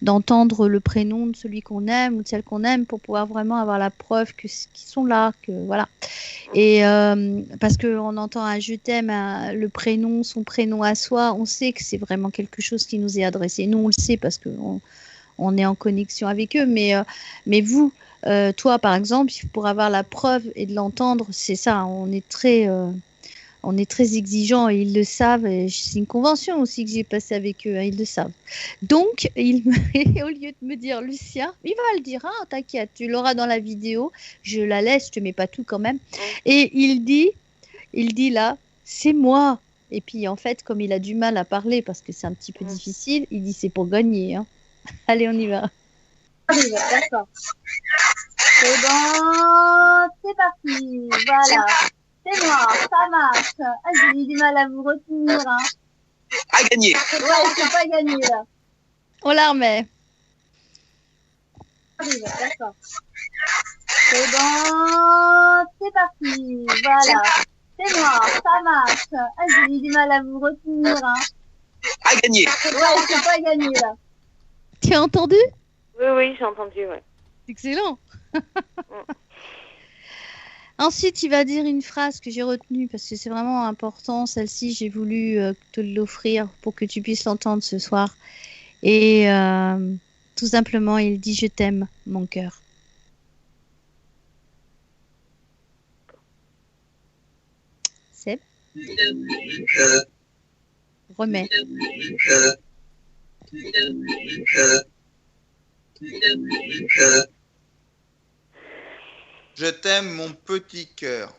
d'entendre le prénom de celui qu'on aime ou de celle qu'on aime pour pouvoir vraiment avoir la preuve qu'ils sont là, que voilà. Et parce que on entend un je t'aime, le prénom, son prénom à soi, on sait que c'est vraiment quelque chose qui nous est adressé. Nous on le sait parce que on est en connexion avec eux, mais vous, toi par exemple, pour avoir la preuve et de l'entendre, c'est ça, on est très exigeants et ils le savent, et c'est une convention aussi que j'ai passée avec eux, ils le savent. Donc, au lieu de me dire Lucien, il va le dire, t'inquiète, tu l'auras dans la vidéo, je la laisse, je te mets pas tout quand même, et il dit là, c'est moi. Et puis en fait, comme il a du mal à parler parce que c'est un petit peu difficile, il dit c'est pour gagner, hein. Allez, on y va. D'accord. C'est bon, c'est parti. Voilà. C'est moi, ça marche. J'ai eu du mal à vous retenir. Hein. À gagner. Ouais, c'est pas gagné là. On la remet. D'accord. C'est bon, c'est parti. Voilà. C'est moi, ça marche. J'ai eu du mal à vous retenir. Hein. À gagner. Ouais, c'est pas gagné là. Tu as entendu? Oui, j'ai entendu, ouais. Excellent. Ensuite, il va dire une phrase que j'ai retenue parce que c'est vraiment important. Celle-ci, j'ai voulu te l'offrir pour que tu puisses l'entendre ce soir. Et tout simplement, il dit « Je t'aime, mon cœur ». Seb? Remets. Je t'aime, mon petit cœur.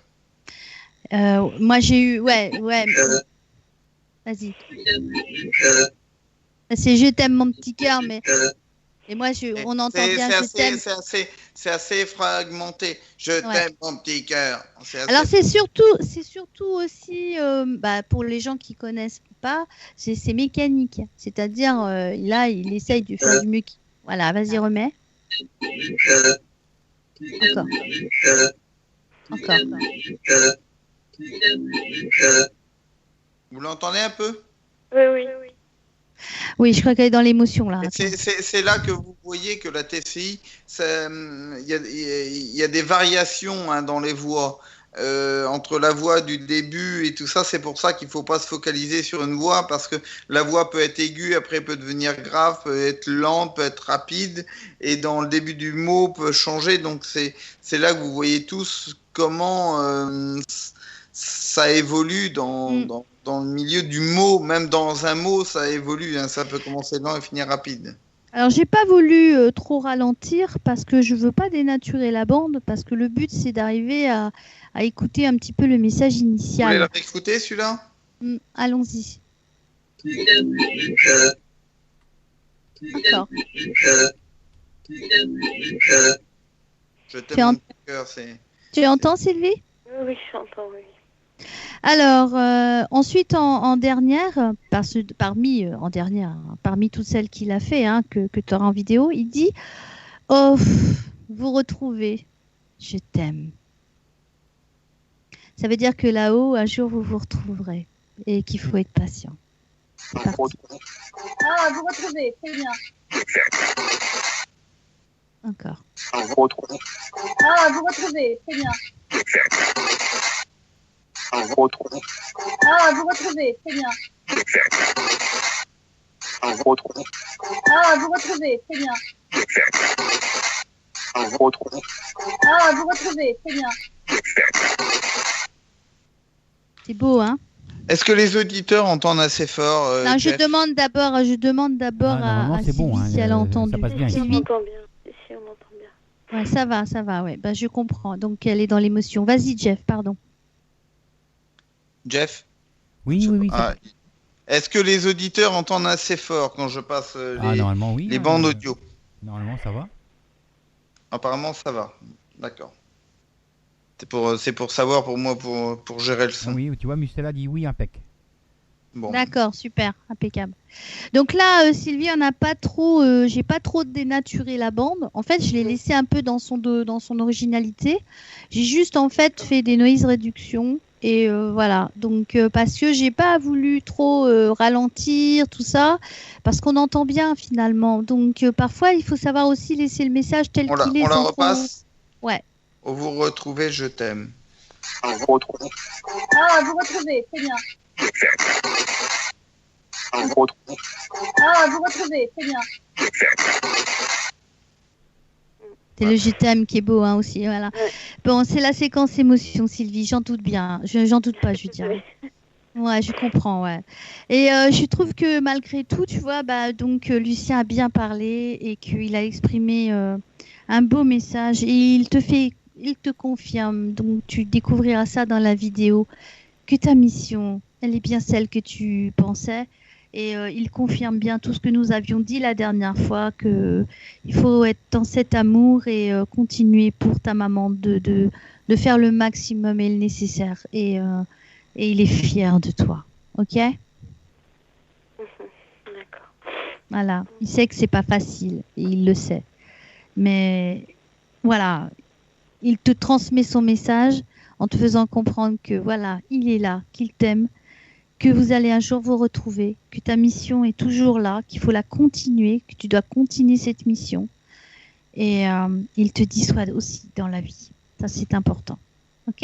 Moi, j'ai eu... Ouais. Vas-y. C'est « Je t'aime, mon petit cœur », mais... Et moi, on entend bien « Je t'aime ». C'est assez fragmenté. Je t'aime, mon petit cœur. Alors, c'est surtout aussi, pour les gens qui connaissent pas, c'est mécanique. C'est-à-dire, là, il essaye de faire du mieux. Voilà, vas-y, remets. Encore. Vous l'entendez un peu? Oui. Oui, je crois qu'elle est dans l'émotion, là. C'est là que vous voyez que la TCI, il y a des variations dans les voix. Entre la voix du début et tout ça, c'est pour ça qu'il ne faut pas se focaliser sur une voix, parce que la voix peut être aiguë, après peut devenir grave, peut être lente, peut être rapide, et dans le début du mot peut changer. Donc c'est là que vous voyez tous comment ça évolue dans le milieu du mot. Même dans un mot, ça évolue, ça peut commencer lent et finir rapide. Alors, j'ai pas voulu trop ralentir parce que je veux pas dénaturer la bande, parce que le but, c'est d'arriver à écouter un petit peu le message initial. Vous voulez la réécouter, celui-là? Allons-y. D'accord. Je t'aime, mon cœur, c'est... Tu entends, Sylvie? Oui, j'entends, oui. Alors, ensuite, en dernière, parmi toutes celles qu'il a fait, que tu auras en vidéo, il dit « Oh, vous retrouvez, je t'aime ». Ça veut dire que là-haut, un jour, vous vous retrouverez et qu'il faut être patient. C'est parti. Ah, vous retrouvez, c'est bien. Encore. Ah, vous retrouvez, c'est bien. Ah, vous retrouvez, c'est bien. Ah, vous retrouvez, c'est bien. Ah, vous retrouvez, c'est bien. C'est beau, hein? Est-ce que les auditeurs entendent assez fort? Non, je demande d'abord à Sylvie si elle a entendu. Ça passe bien. On entend bien. Ici, on entend bien. Ouais, ça va, ouais. Je comprends. Donc, elle est dans l'émotion. Vas-y, Jeff, pardon. Jeff? Oui. Est-ce que les auditeurs entendent assez fort quand je passe normalement, oui, les bandes audio? Normalement, ça va. Apparemment, ça va. D'accord. C'est pour savoir pour moi, pour gérer le son. Oui, tu vois, Mustela dit oui, impec. Bon. D'accord, super, impeccable. Donc là, Sylvie, j'ai pas trop dénaturé la bande. En fait, je l'ai laissé un peu dans son originalité. J'ai juste en fait fait des noise réductions et voilà. Donc parce que j'ai pas voulu trop ralentir tout ça, parce qu'on entend bien finalement. Donc parfois, il faut savoir aussi laisser le message tel qu'il est. On la repasse. Ouais. Vous retrouvez, je t'aime. Ah, vous retrouvez, c'est bien. Ah, vous retrouvez, c'est bien. C'est le je t'aime qui est beau aussi, voilà. Bon, c'est la séquence émotion, Sylvie, j'en doute bien. J'en doute pas, je dirais. Ouais, je comprends, ouais. Et je trouve que malgré tout, tu vois, donc Lucien a bien parlé et qu'il a exprimé un beau message et il te confirme, donc tu découvriras ça dans la vidéo, que ta mission, elle est bien celle que tu pensais. Et il confirme bien tout ce que nous avions dit la dernière fois, qu'il faut être dans cet amour et continuer pour ta maman de faire le maximum et le nécessaire. Et il est fier de toi. Ok ? D'accord. Voilà. Il sait que c'est pas facile et il le sait. Mais voilà, il te transmet son message en te faisant comprendre que voilà, il est là, qu'il t'aime, que vous allez un jour vous retrouver, que ta mission est toujours là, qu'il faut la continuer, que tu dois continuer cette mission. Et il te dissuade aussi dans la vie. Ça, c'est important. Ok ?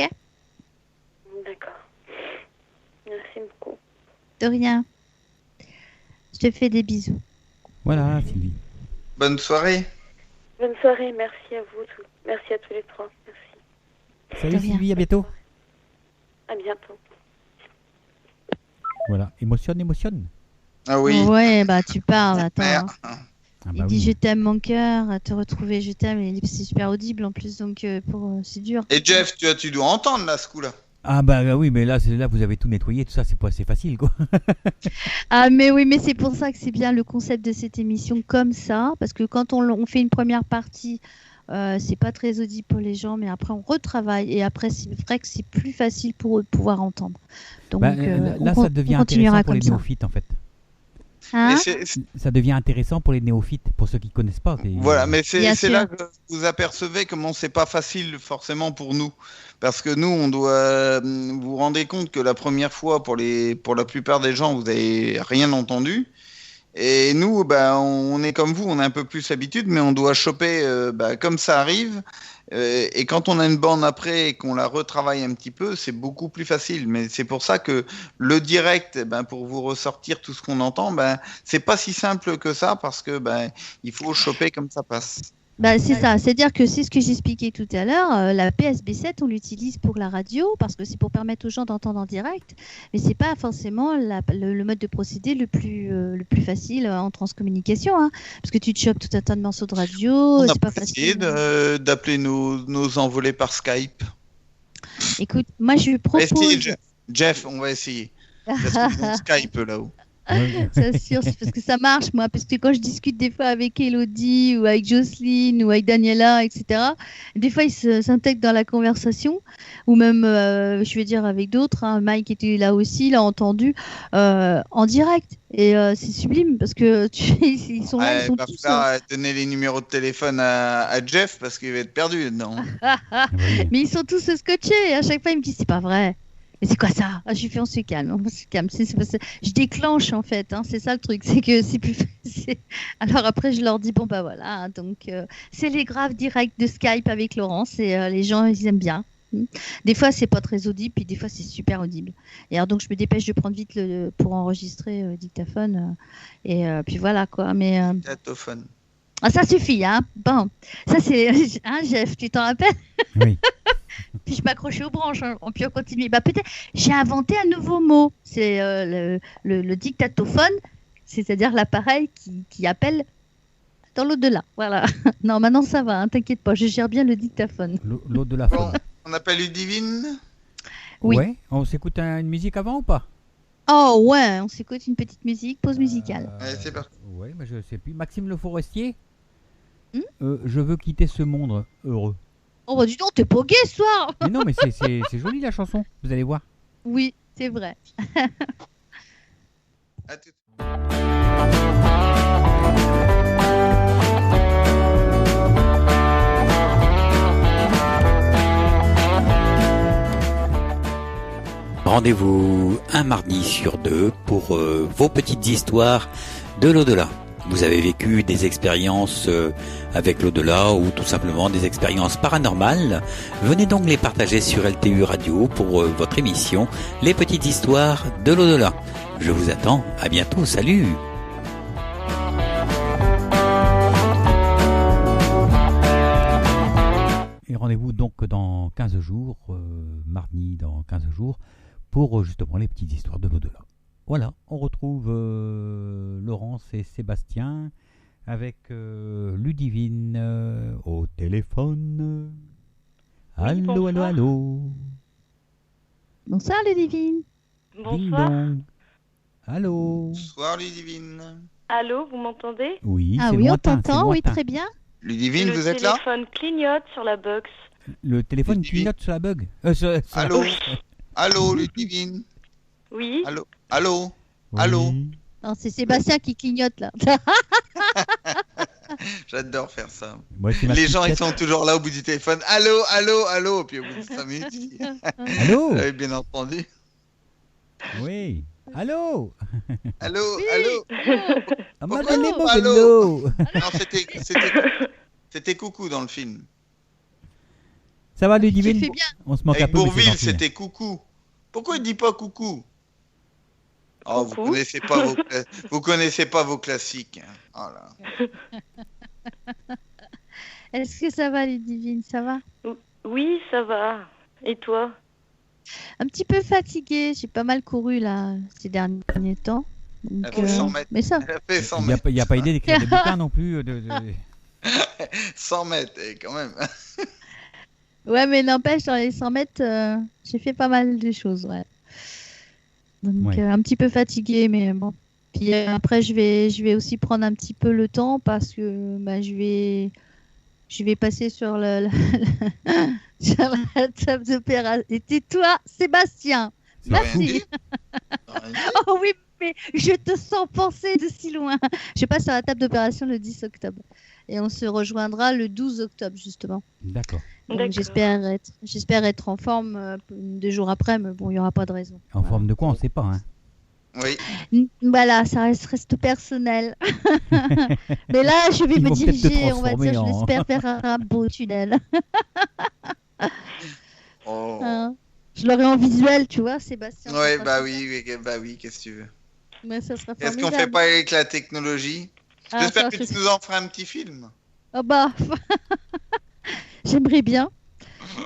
D'accord. Merci beaucoup. De rien. Je te fais des bisous. Voilà, Sylvie. Bonne soirée. Bonne soirée, merci à vous tous. Merci à tous les trois. Merci. Salut Sylvie, à bientôt. À bientôt. Voilà, émotionne. Ah oui. Ouais, bah tu parles, attends. Merde. Hein. Ah Il bah dit oui. je t'aime mon cœur, te retrouver je t'aime, et c'est super audible en plus, donc c'est dur. Et Jeff, tu dois entendre là, ce coup-là. Ah bah oui, mais là vous avez tout nettoyé, tout ça, c'est pas assez facile quoi. Ah mais oui, mais c'est pour ça que c'est bien le concept de cette émission comme ça, parce que quand on fait une première partie, c'est pas très audible pour les gens, mais après on retravaille, et après c'est vrai que c'est plus facile pour eux de pouvoir entendre. Donc Bah, là, ça devient on continuera intéressant pour les comme ça. néophytes en fait. Hein Mais Ça devient intéressant pour les néophytes, pour ceux qui connaissent pas. voilà, mais Bien c'est sûr. là que vous apercevez comment c'est pas facile forcément pour nous. Parce que nous, on doit vous vous rendez compte que la première fois, pour la plupart des gens, vous n'avez rien entendu. Et nous, on est comme vous, on a un peu plus l'habitude, mais on doit choper comme ça arrive. Et quand on a une borne après et qu'on la retravaille un petit peu, c'est beaucoup plus facile. Mais c'est pour ça que le direct, pour vous ressortir tout ce qu'on entend, c'est pas si simple que ça parce que il faut choper comme ça passe. Bah, c'est ça, c'est-à-dire que c'est ce que j'expliquais tout à l'heure, la PSB7 on l'utilise pour la radio parce que c'est pour permettre aux gens d'entendre en direct, mais c'est pas forcément le mode de procédé le plus facile en transcommunication, hein, parce que tu te chopes tout un tas de morceaux de radio, On a c'est pas essayé facile. d'appeler nos envolés par Skype. Écoute, moi je On va propose, essayer, Jeff, on va essayer. Parce qu'ils ont Skype là-haut. c'est sûr, c'est parce que ça marche moi, parce que quand je discute des fois avec Elodie ou avec Jocelyne ou avec Daniela, etc., des fois ils s'intègrent dans la conversation, ou même, je vais dire avec d'autres, hein, Mike était là aussi, il a entendu en direct, et c'est sublime, parce que ils sont là, ils sont Il va tous... falloir donner les numéros de téléphone à Jeff parce qu'il va être perdu dedans. Mais ils sont tous scotchés, et à chaque fois ils me disent c'est pas vrai. Mais c'est quoi ça? Je lui fais on se calme, on se calme. Je déclenche en fait, hein, c'est ça le truc, c'est que c'est plus facile. Alors après je leur dis bon bah voilà, hein, donc c'est les graves directs de Skype avec Laurence, et les gens ils aiment bien. Des fois c'est pas très audible, puis des fois c'est super audible. Et alors donc je me dépêche de prendre vite pour enregistrer le dictaphone, et puis voilà quoi. Mais Dictaphone. ah, ça suffit, hein. Bon, ça c'est hein, Jeff, tu t'en rappelles? Oui. Puis je m'accrochais aux branches, hein. On peut continuer. Bah peut-être, j'ai inventé un nouveau mot. C'est le dictatophone, c'est-à-dire l'appareil qui appelle dans l'au-delà. Voilà. Non, maintenant ça va, hein, t'inquiète pas, je gère bien le dictaphone. L'autre de la Bon, faune. on appelle Ludivine. Oui. Ouais, on s'écoute une musique avant ou pas? Oh ouais, on s'écoute une petite musique, pause musicale. Allez, c'est parti. Ouais, mais je sais plus. Maxime Le Forestier. Je veux quitter ce monde heureux. Oh bah dis donc, t'es pas gay ce soir. Mais non, mais c'est joli la chanson. Vous allez voir. Oui, c'est vrai. À tout. Rendez-vous un mardi sur deux pour vos petites histoires de l'au-delà. Vous avez vécu des expériences avec l'au-delà ou tout simplement des expériences paranormales. Venez donc les partager sur LTU Radio pour votre émission Les petites histoires de l'au-delà. Je vous attends. À bientôt. Salut. Et rendez-vous donc dans 15 jours, mardi dans 15 jours, pour justement les petites histoires de l'au-delà. Voilà, on retrouve Laurence et Sébastien avec Ludivine au téléphone. Allô, bonsoir. allô, allô. Bonsoir Ludivine. Ding Bonsoir. dong. Allô. Bonsoir Ludivine. Allô, vous m'entendez? Oui, Ah c'est oui, lointain, on c'est t'entend, oui, lointain. très bien. Ludivine, Le vous êtes là? téléphone clignote sur la box. Le téléphone Ludivine. clignote sur la bug. Allô? Oui. Allô Ludivine. Oui. Allô? Allô? Oui. Allô? Non, c'est Sébastien qui clignote là. J'adore faire ça. Moi, c'est ma Les petite gens, ils tête. sont toujours là au bout du téléphone. Allô, allô, allô. Puis au bout de 5 minutes, Allô. j'avais bien entendu. Oui. Allô. Allô, Oui. allô. Ah, m'a Pourquoi donné non, mon allô vélo. Non, c'était Coucou dans le film. Ça va, Tu Ludivine? fais bien. On se manque un Avec peu, mais c'est Bourville, gentil. c'était Coucou. Pourquoi il dit pas Coucou? Oh, vous Coucou. connaissez pas vous connaissez pas vos classiques. Oh là. Est-ce que ça va, Ludivine? Ça va? Oui, ça va. Et toi? Un petit peu fatiguée. J'ai pas mal couru là ces derniers temps. Donc, Elle fait 100 mètres. mais ça. Elle a fait 100 Il n'y mètres. a pas idée d'écrire des bouquins non plus. 100 mètres, quand même. Ouais, mais n'empêche, dans les 100 mètres, j'ai fait pas mal de choses, ouais. Donc, Ouais. un petit peu fatiguée, mais bon. Puis après, je vais aussi prendre un petit peu le temps parce que bah, je vais passer sur sur la table d'opération. Et tais-toi, Sébastien. C'est Merci. Oh oui, mais je te sens penser de si loin. Je passe sur la table d'opération le 10 octobre. Et on se rejoindra le 12 octobre, justement. D'accord. Donc, D'accord. j'espère être en forme 2 jours après, mais bon, il n'y aura pas de raison. En forme de quoi, on ne sait pas. Hein. Oui. Voilà, ça reste personnel. Mais là, je vais Ils me vont peut-être te diriger, on va transformer dire, en- je l'espère, vers un beau tunnel. Oh. Hein. Je l'aurai en visuel, tu vois, Sébastien. ça Ouais, sera bah super. oui, qu'est-ce que tu veux. Mais ça sera Est-ce qu'on formidable. fait pas avec la technologie? Ah, J'espère ça, que je tu sais. nous en feras un petit film. Ah bah, j'aimerais bien.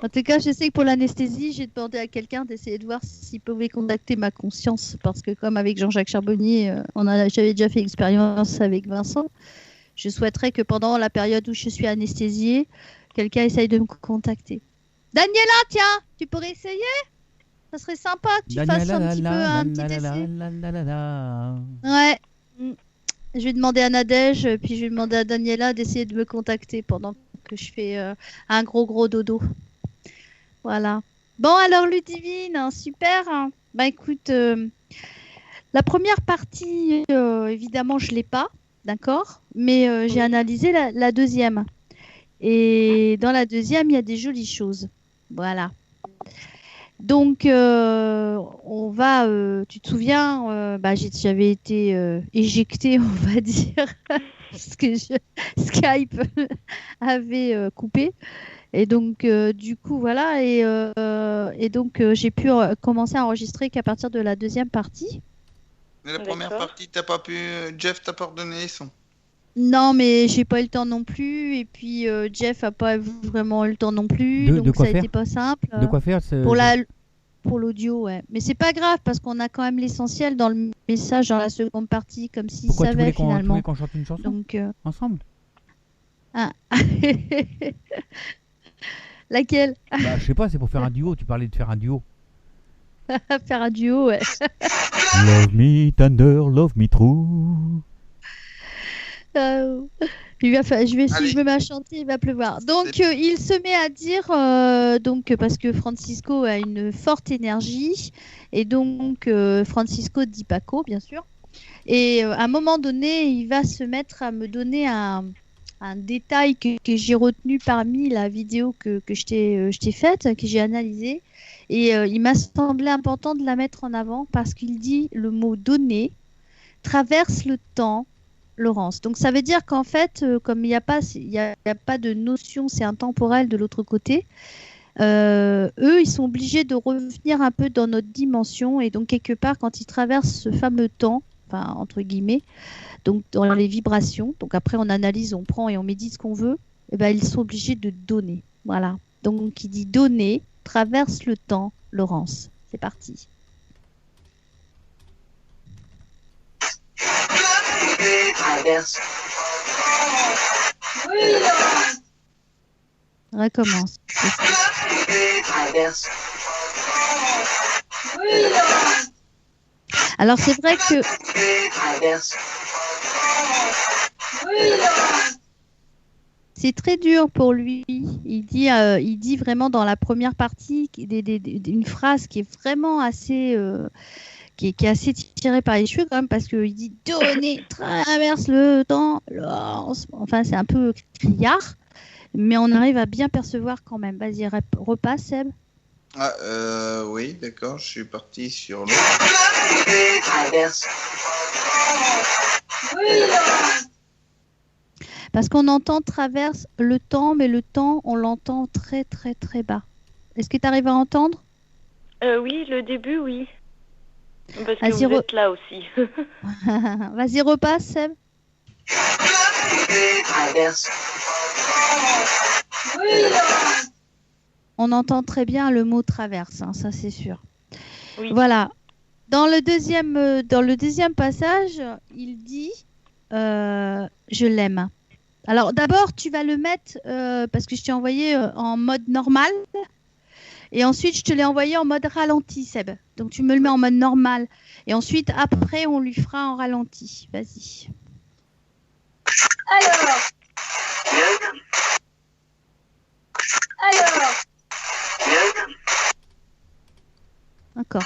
En tout cas, je sais que pour l'anesthésie, j'ai demandé à quelqu'un d'essayer de voir s'il pouvait contacter ma conscience. Parce que comme avec Jean-Jacques Charbonnier, j'avais déjà fait l'expérience avec Vincent. Je souhaiterais que pendant la période où je suis anesthésiée, quelqu'un essaye de me contacter. Daniela, tiens, tu pourrais essayer? Ça serait sympa que tu fasses un petit peu un petit essai. Ouais. Je vais demander à Nadège, puis je vais demander à Daniela d'essayer de me contacter pendant que je fais un gros dodo. Voilà. Bon, alors Ludivine, hein, super. Hein. Bah écoute, la première partie, évidemment, je l'ai pas, d'accord? Mais j'ai analysé la deuxième. Et dans la deuxième, il y a des jolies choses. Voilà. Donc, on va. Tu te souviens, j'avais été éjectée, on va dire, parce que Skype avait coupé. Et donc, du coup, voilà. Et donc, j'ai pu commencer à enregistrer qu'à partir de la deuxième partie. Mais la première partie, t'as pas pu. Jeff t'a pas redonné les sons. Non, mais j'ai pas eu le temps non plus. Et puis, Jeff a pas vraiment eu le temps non plus. De donc, quoi ça a faire été pas simple. De quoi faire Pour l'audio, ouais. Mais c'est pas grave parce qu'on a quand même l'essentiel dans le message dans la seconde partie, comme s'il Pourquoi tu savait voulais finalement. qu'on chante une chanson Donc, ensemble? Ah. Laquelle? Bah, je sais pas, c'est pour faire un duo. Tu parlais de faire un duo. Faire un duo, ouais. Love me tender, love me true. Si je me mets à chanter, il va pleuvoir. Donc, il se met à dire, parce que Francisco a une forte énergie, et donc Francisco dit Paco, bien sûr. Et à un moment donné, il va se mettre à me donner un détail que j'ai retenu parmi la vidéo que je t'ai faite, que j'ai analysée. Et il m'a semblé important de la mettre en avant parce qu'il dit le mot donner traverse le temps. Laurence. Donc ça veut dire qu'en fait, comme il n'y a pas de notion, c'est intemporel de l'autre côté, eux, ils sont obligés de revenir un peu dans notre dimension et donc quelque part, quand ils traversent ce fameux temps, enfin entre guillemets, donc dans les vibrations, donc après on analyse, on prend et on médite ce qu'on veut, et ben ils sont obligés de donner. Voilà. Donc il dit donner, traverse le temps, Laurence. C'est parti. Traverse. Recommence. Traverse. Alors c'est vrai que Traverse. c'est très dur pour lui. Il dit vraiment dans la première partie une phrase qui est vraiment assez qui est assez tirée par les cheveux quand même parce qu'il dit donner traverse le temps. Enfin c'est un peu criard, mais on arrive à bien percevoir quand même. Vas-y, repasse Seb. Oui, d'accord, je suis parti sur le... Traverse. Parce qu'on entend traverse le temps, mais le temps, on l'entend très très très bas. Est-ce que tu arrives à entendre? Oui, le début, oui. Parce que Vas-y, vous êtes là aussi. Vas-y, repasse, Seb. Traverse. On entend très bien le mot traverse, hein, ça c'est sûr. Oui. Voilà. Dans le deuxième passage, il dit je l'aime. Alors d'abord, tu vas le mettre parce que je t'ai envoyé en mode normal. Et ensuite, je te l'ai envoyé en mode ralenti, Seb. Donc, tu me le mets en mode normal. Et ensuite, après, on lui fera en ralenti. Vas-y. Alors. Encore.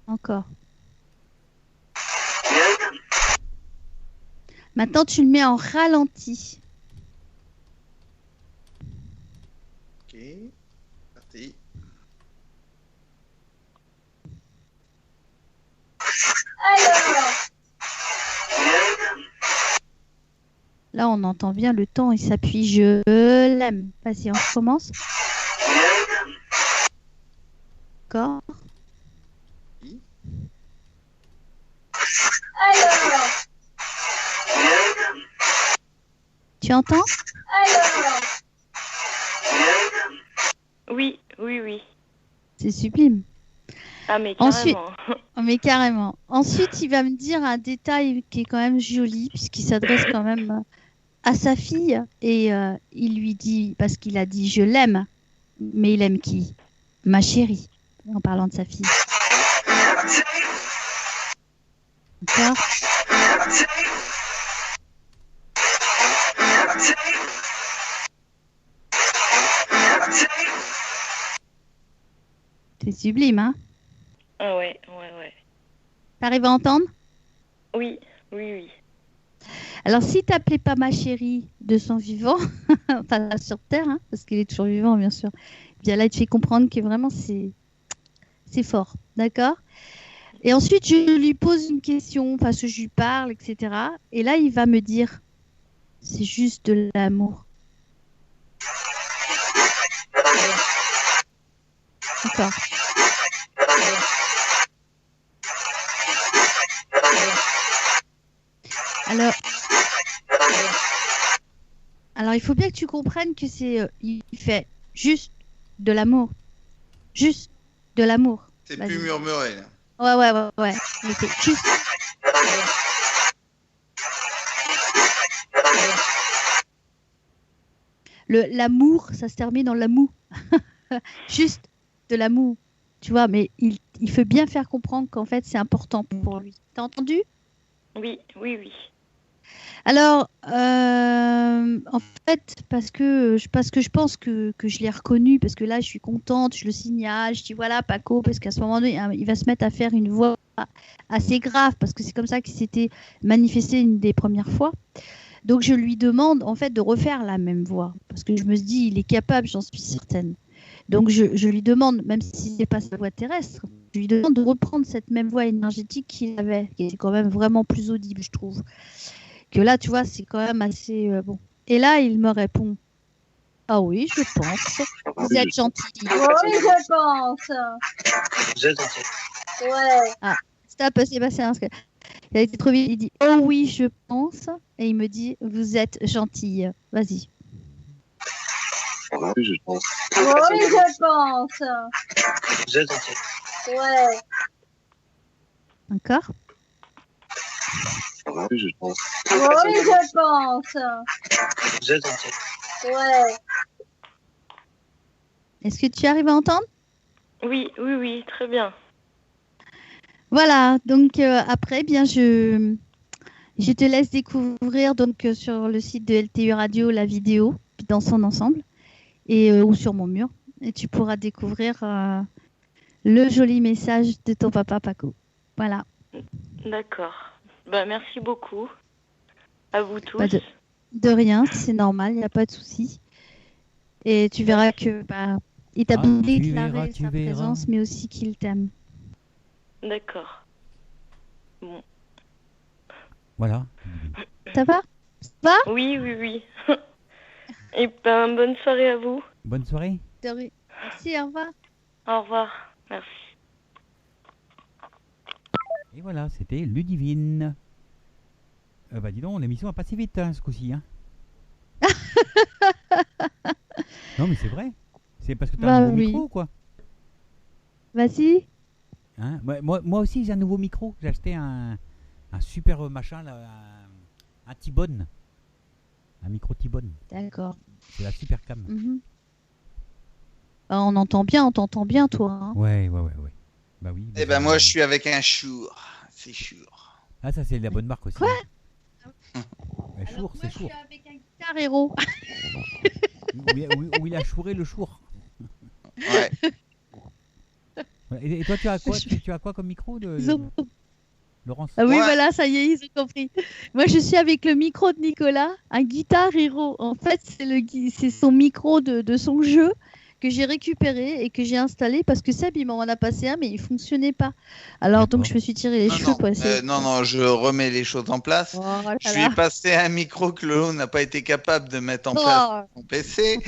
Encore. Maintenant, tu le mets en ralenti. Ok, parti. Là, on entend bien le temps, il s'appuie. Je l'aime. Vas-y, on recommence. Encore. Tu entends? Oui, oui, oui. C'est sublime. Ah, mais Ensuite, carrément. mais carrément. Ensuite, il va me dire un détail qui est quand même joli, puisqu'il s'adresse quand même à sa fille. Et il lui dit, parce qu'il a dit je l'aime, mais il aime qui? Ma chérie, en parlant de sa fille. D'accord? C'est sublime, hein? Ah ouais, ouais, ouais. T'arrives à entendre? Oui, oui, oui. Alors, si t'appelais pas ma chérie de son vivant, enfin là, sur Terre, hein, parce qu'il est toujours vivant, bien sûr, bien là, il te fait comprendre que vraiment, c'est fort, d'accord? Et ensuite, je lui pose une question, enfin, je lui parle, etc. Et là, il va me dire, c'est juste de l'amour. D'accord. Alors, il faut bien que tu comprennes que il fait juste de l'amour. Juste de l'amour. C'est Vas-y. plus murmuré, là. Ouais. Mais c'est juste. L'amour, ça se termine en l'amour. Juste de l'amour. Tu vois, mais il faut bien faire comprendre qu'en fait, c'est important pour lui. T'as entendu? Oui, oui, oui. Alors, en fait, parce que je pense que je l'ai reconnu, parce que là, je suis contente, je le signale, je dis voilà, Paco, parce qu'à ce moment-là, il va se mettre à faire une voix assez grave, parce que c'est comme ça qu'il s'était manifesté une des premières fois. Donc, je lui demande, en fait, de refaire la même voix, parce que je me dis, il est capable, j'en suis certaine. Donc, je lui demande, même si ce n'est pas sa voix terrestre, je lui demande de reprendre cette même voix énergétique qu'il avait, qui est quand même vraiment plus audible, je trouve. Que là, tu vois, c'est quand même assez bon. Et là, il me répond, ah oui, je pense. Vous êtes gentil. Oui, je pense. Vous êtes gentil. Ouais. Ah, stop, c'est passé. Hein, il a été trop vite. Il dit, oh oui, je pense. Et il me dit, vous êtes gentille. Vas-y. Oui, je pense. Oui, je pense. Vous êtes gentil. Ouais. Encore? Oui, je pense. Oui, je pense. Vous êtes gentil. Ouais. Est-ce que tu arrives à entendre? Oui, oui, oui, très bien. Voilà, donc après, bien, je te laisse découvrir donc sur le site de LTU Radio la vidéo dans son ensemble et ou sur mon mur, et tu pourras découvrir le joli message de ton papa Paco. Voilà. D'accord. Bah, merci beaucoup. À vous tous. De rien, c'est normal, il n'y a pas de souci. Et tu verras que Il t'a tu déclaré verras, sa tu verras. présence, mais aussi qu'il t'aime. D'accord. Bon. Voilà. Ça va? Ça va? Oui, oui, oui. Et ben, bonne soirée à vous. Bonne soirée. Merci, au revoir. Au revoir. Merci. Et voilà, c'était Ludivine. Bah dis donc, l'émission a passé vite ce coup-ci. Hein. Non mais c'est vrai. C'est parce que tu as un nouveau micro quoi. Vas-y. Hein, moi aussi j'ai un nouveau micro. J'ai acheté un super machin là, un T-Bone. Un micro T-Bone. D'accord. C'est la super cam. Bah, on t'entend bien toi. Hein. Ouais. Bah oui. Eh ben moi je suis avec un Shure. C'est Shure. Ah ça c'est de la bonne marque aussi. Quoi? Shure, c'est Shure. Je suis avec un Guitar Hero. où il a chouré le Shure. Ouais. Et toi tu as quoi? Tu as quoi comme micro Laurence? Ah oui, voilà, ça y est, ils ont compris. Moi, je suis avec le micro de Nicolas, un Guitar Hero. En fait, c'est son micro de son jeu que j'ai récupéré et que j'ai installé parce que Seb, il m'en a passé un, mais il fonctionnait pas. Alors, donc, je me suis tiré les cheveux pour essayer. Non, je remets les choses en place. Je lui ai passé un micro que Lolo n'a pas été capable de mettre en place sur son PC.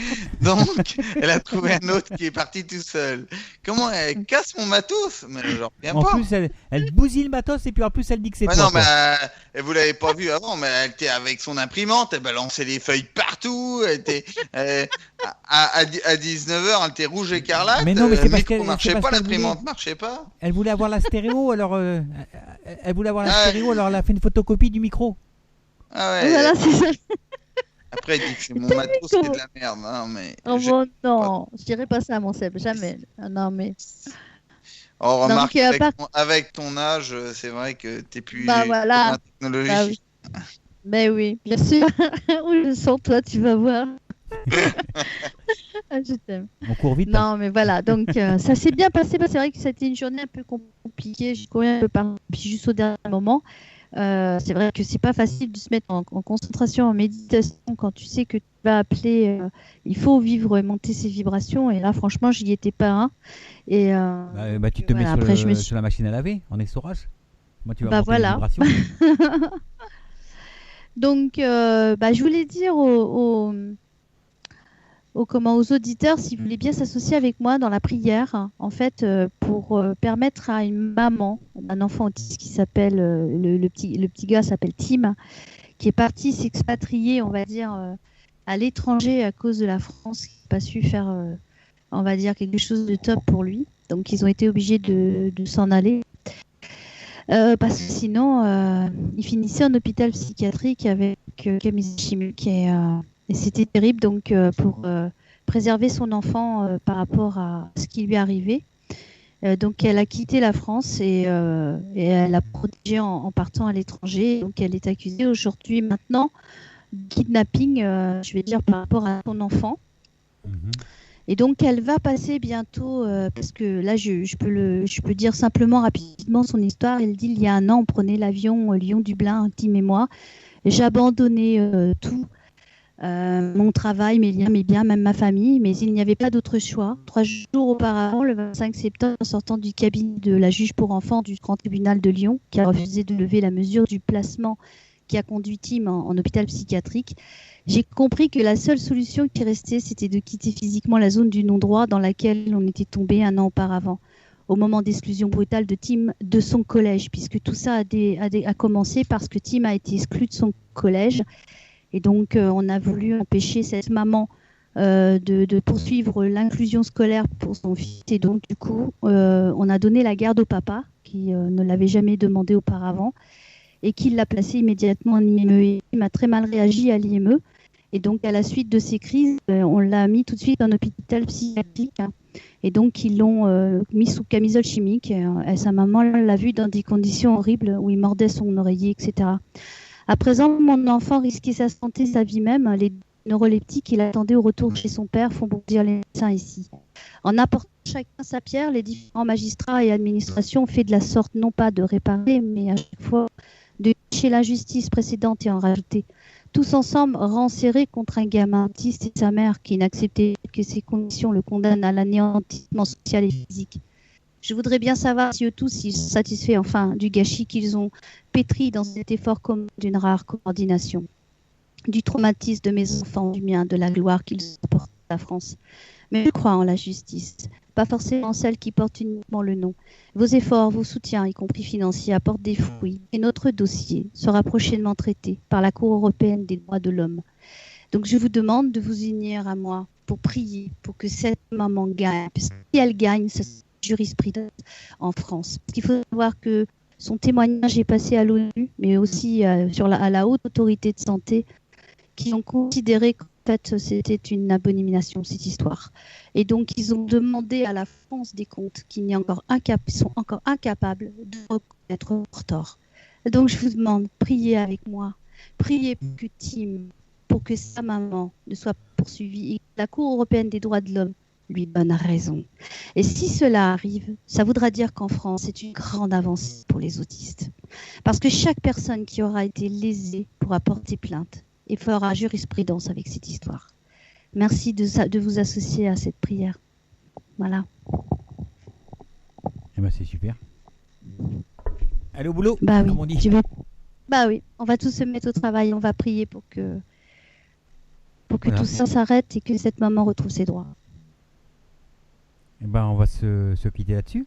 Donc, elle a trouvé un autre qui est parti tout seul. Comment elle casse mon matos? Mais je reviens pas. En plus, elle bousille le matos et puis en plus, elle dit que c'est toi. Non, mais vous l'avez pas vu avant, mais elle était avec son imprimante, elle balançait les feuilles partout. Elle était à 19h, elle était rouge écarlate. Mais non, mais c'est parce qu'elle marchait pas, l'imprimante marchait pas. Elle voulait avoir la stéréo, alors elle a fait une photocopie du micro. Ah ouais. Voilà, c'est ça. Après, elle dit que c'est mon matos qui est de la merde. Hein, mais non, je dirais pas ça, mon Seb, jamais. Non, mais. Oh, remarque, avec ton âge, c'est vrai que t'es plus dans la technologie. Bah oui. Mais oui, bien sûr. Oui, je sens toi, tu vas voir. Je t'aime. On court vite. Non, mais voilà. Donc, ça s'est bien passé. C'est vrai que c'était une journée un peu compliquée. J'ai couru un peu puis juste au dernier moment. C'est vrai que c'est pas facile de se mettre en concentration, en méditation quand tu sais que tu vas appeler. Il faut vivre et monter ses vibrations. Et là, franchement, j'y étais pas. Hein. Et tu te mets sur la machine à laver en essorage. Moi, tu vas monter les vibrations. Donc, je voulais dire aux auditeurs s'ils voulaient bien s'associer avec moi dans la prière, en fait, pour permettre à une maman d'un enfant autiste qui s'appelle, le petit gars s'appelle Tim, qui est parti s'expatrier, on va dire, à l'étranger à cause de la France, qui n'a pas su faire, on va dire, quelque chose de top pour lui. Donc, ils ont été obligés de s'en aller. Parce que sinon, il finissait en hôpital psychiatrique avec camisole chimique et c'était terrible. Donc, pour préserver son enfant par rapport à ce qui lui est arrivé, donc elle a quitté la France et elle l'a protégé en partant à l'étranger. Donc, elle est accusée aujourd'hui, maintenant, de kidnapping, je vais dire, par rapport à son enfant. Et donc, elle va passer bientôt, parce que là, je peux dire simplement rapidement son histoire. Elle dit, il y a un an, on prenait l'avion Lyon-Dublin, Tim et moi. J'ai abandonné tout, mon travail, mes liens, mes biens, même ma famille, mais il n'y avait pas d'autre choix. 3 jours auparavant, le 25 septembre, en sortant du cabinet de la juge pour enfants du grand tribunal de Lyon, qui a refusé de lever la mesure du placement qui a conduit Tim en hôpital psychiatrique, j'ai compris que la seule solution qui restait, c'était de quitter physiquement la zone du non-droit dans laquelle on était tombé un an auparavant, au moment d'exclusion brutale de Tim de son collège, puisque tout ça a commencé parce que Tim a été exclu de son collège. Et donc, on a voulu empêcher cette maman de poursuivre l'inclusion scolaire pour son fils. Et donc, du coup, on a donné la garde au papa, qui ne l'avait jamais demandé auparavant, et qui l'a placé immédiatement en IME. Il m'a très mal réagi à l'IME. Et donc, à la suite de ces crises, on l'a mis tout de suite en hôpital psychiatrique. Et donc, ils l'ont mis sous camisole chimique. Et sa maman l'a vu dans des conditions horribles où il mordait son oreiller, etc. À présent, mon enfant risquait sa santé, sa vie même. Les neuroleptiques qu'il attendait au retour chez son père font bondir les médecins ici. En apportant chacun sa pierre, les différents magistrats et administrations ont fait de la sorte non pas de réparer, mais à chaque fois de chez l'injustice précédente et en rajouter. Tous ensemble, rangs serrés contre un gamin autiste et sa mère qui n'acceptait que ses conditions le condamnent à l'anéantissement social et physique. Je voudrais bien savoir si eux tous, ils sont satisfaits enfin du gâchis qu'ils ont pétri dans cet effort commun d'une rare coordination, du traumatisme de mes enfants, du mien, de la gloire qu'ils apportent à la France. Mais je crois en la justice, pas forcément celle qui porte uniquement le nom. Vos efforts, vos soutiens, y compris financiers, apportent des fruits et notre dossier sera prochainement traité par la Cour européenne des droits de l'homme. Donc je vous demande de vous unir à moi pour prier pour que cette maman gagne. Parce que si elle gagne, ça sera jurisprudence en France. Parce qu'il faut savoir que son témoignage est passé à l'ONU, mais aussi à la haute autorité de santé, qui ont considéré qu'en fait c'était une abomination cette histoire. Et donc ils ont demandé à la France des comptes qu'ils sont encore incapables de reconnaître leur tort. Donc je vous demande, priez avec moi, priez pour que Tim, pour que sa maman ne soit pas poursuivie et que la Cour européenne des droits de l'homme lui donne raison. Et si cela arrive, ça voudra dire qu'en France, c'est une grande avancée pour les autistes. Parce que chaque personne qui aura été lésée pourra porter plainte et fera jurisprudence avec cette histoire. Merci de vous associer à cette prière. Voilà. Eh ben, c'est super. Allez au boulot, bah comme oui, on dit. Bah oui, on va tous se mettre au travail, on va prier pour que Voilà. tout ça s'arrête et que cette maman retrouve ses droits. Eh ben, on va se quitter là-dessus.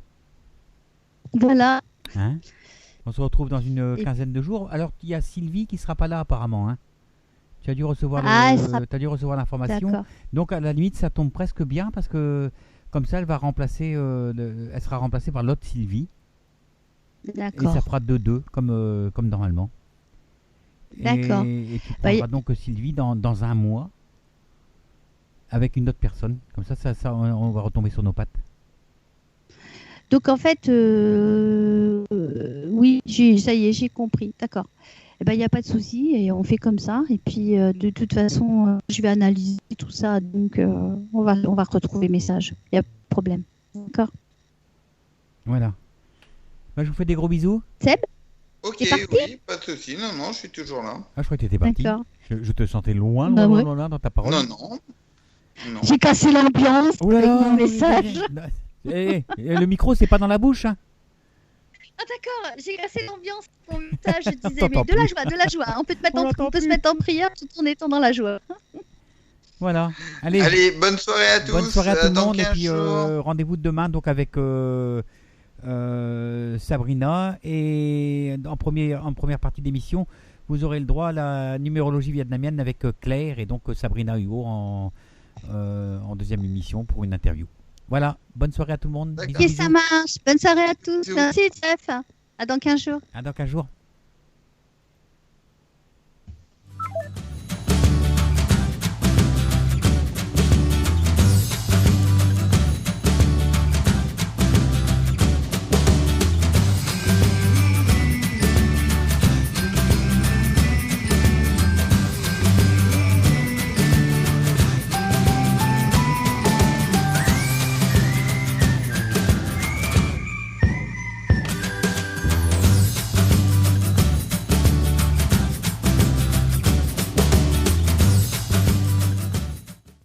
Voilà. Hein, on se retrouve dans une quinzaine de jours. Alors, il y a Sylvie qui sera pas là apparemment. Hein. Tu as dû recevoir l'information. D'accord. Donc, à la limite, ça tombe presque bien parce que comme ça, elle va remplacer, elle sera remplacée par l'autre Sylvie. D'accord. Et ça fera 2-2 comme normalement. D'accord. Et tu prendras donc Sylvie dans un mois avec une autre personne. Comme ça, on va retomber sur nos pattes. Donc en fait, oui, ça y est, j'ai compris. D'accord. Eh ben, il n'y a pas de souci et on fait comme ça. Et puis, de toute façon, je vais analyser tout ça. Donc, on va retrouver le message. Il n'y a pas de problème. D'accord. Voilà. Bah, je vous fais des gros bisous. Seb ? Ok, T'es parti ? oui, pas de souci. Non, je suis toujours là. Ah, je crois que tu étais parti. D'accord. Je te sentais loin Bah ouais. dans ta parole. Non. J'ai cassé l'ambiance Oh là avec là, mon message. Le micro, c'est pas dans la bouche. Hein. Ah d'accord, j'ai cassé l'ambiance pour mon message. Je disais, T'entends mais de la joie. On peut se mettre en prière tout en étant dans la joie. Voilà. Allez, bonne soirée à tous. Bonne soirée à tout le dans monde. Et 15 puis, jours. rendez-vous demain donc avec Sabrina. Et en première partie d'émission, vous aurez le droit à la numérologie vietnamienne avec Claire et donc Sabrina Hugo en deuxième émission pour une interview. Voilà, bonne soirée à tout le monde. Ok, ça marche. Bonne soirée à tous. Bisous. Merci, Jeff. À dans 15 jours. À dans 15 jours.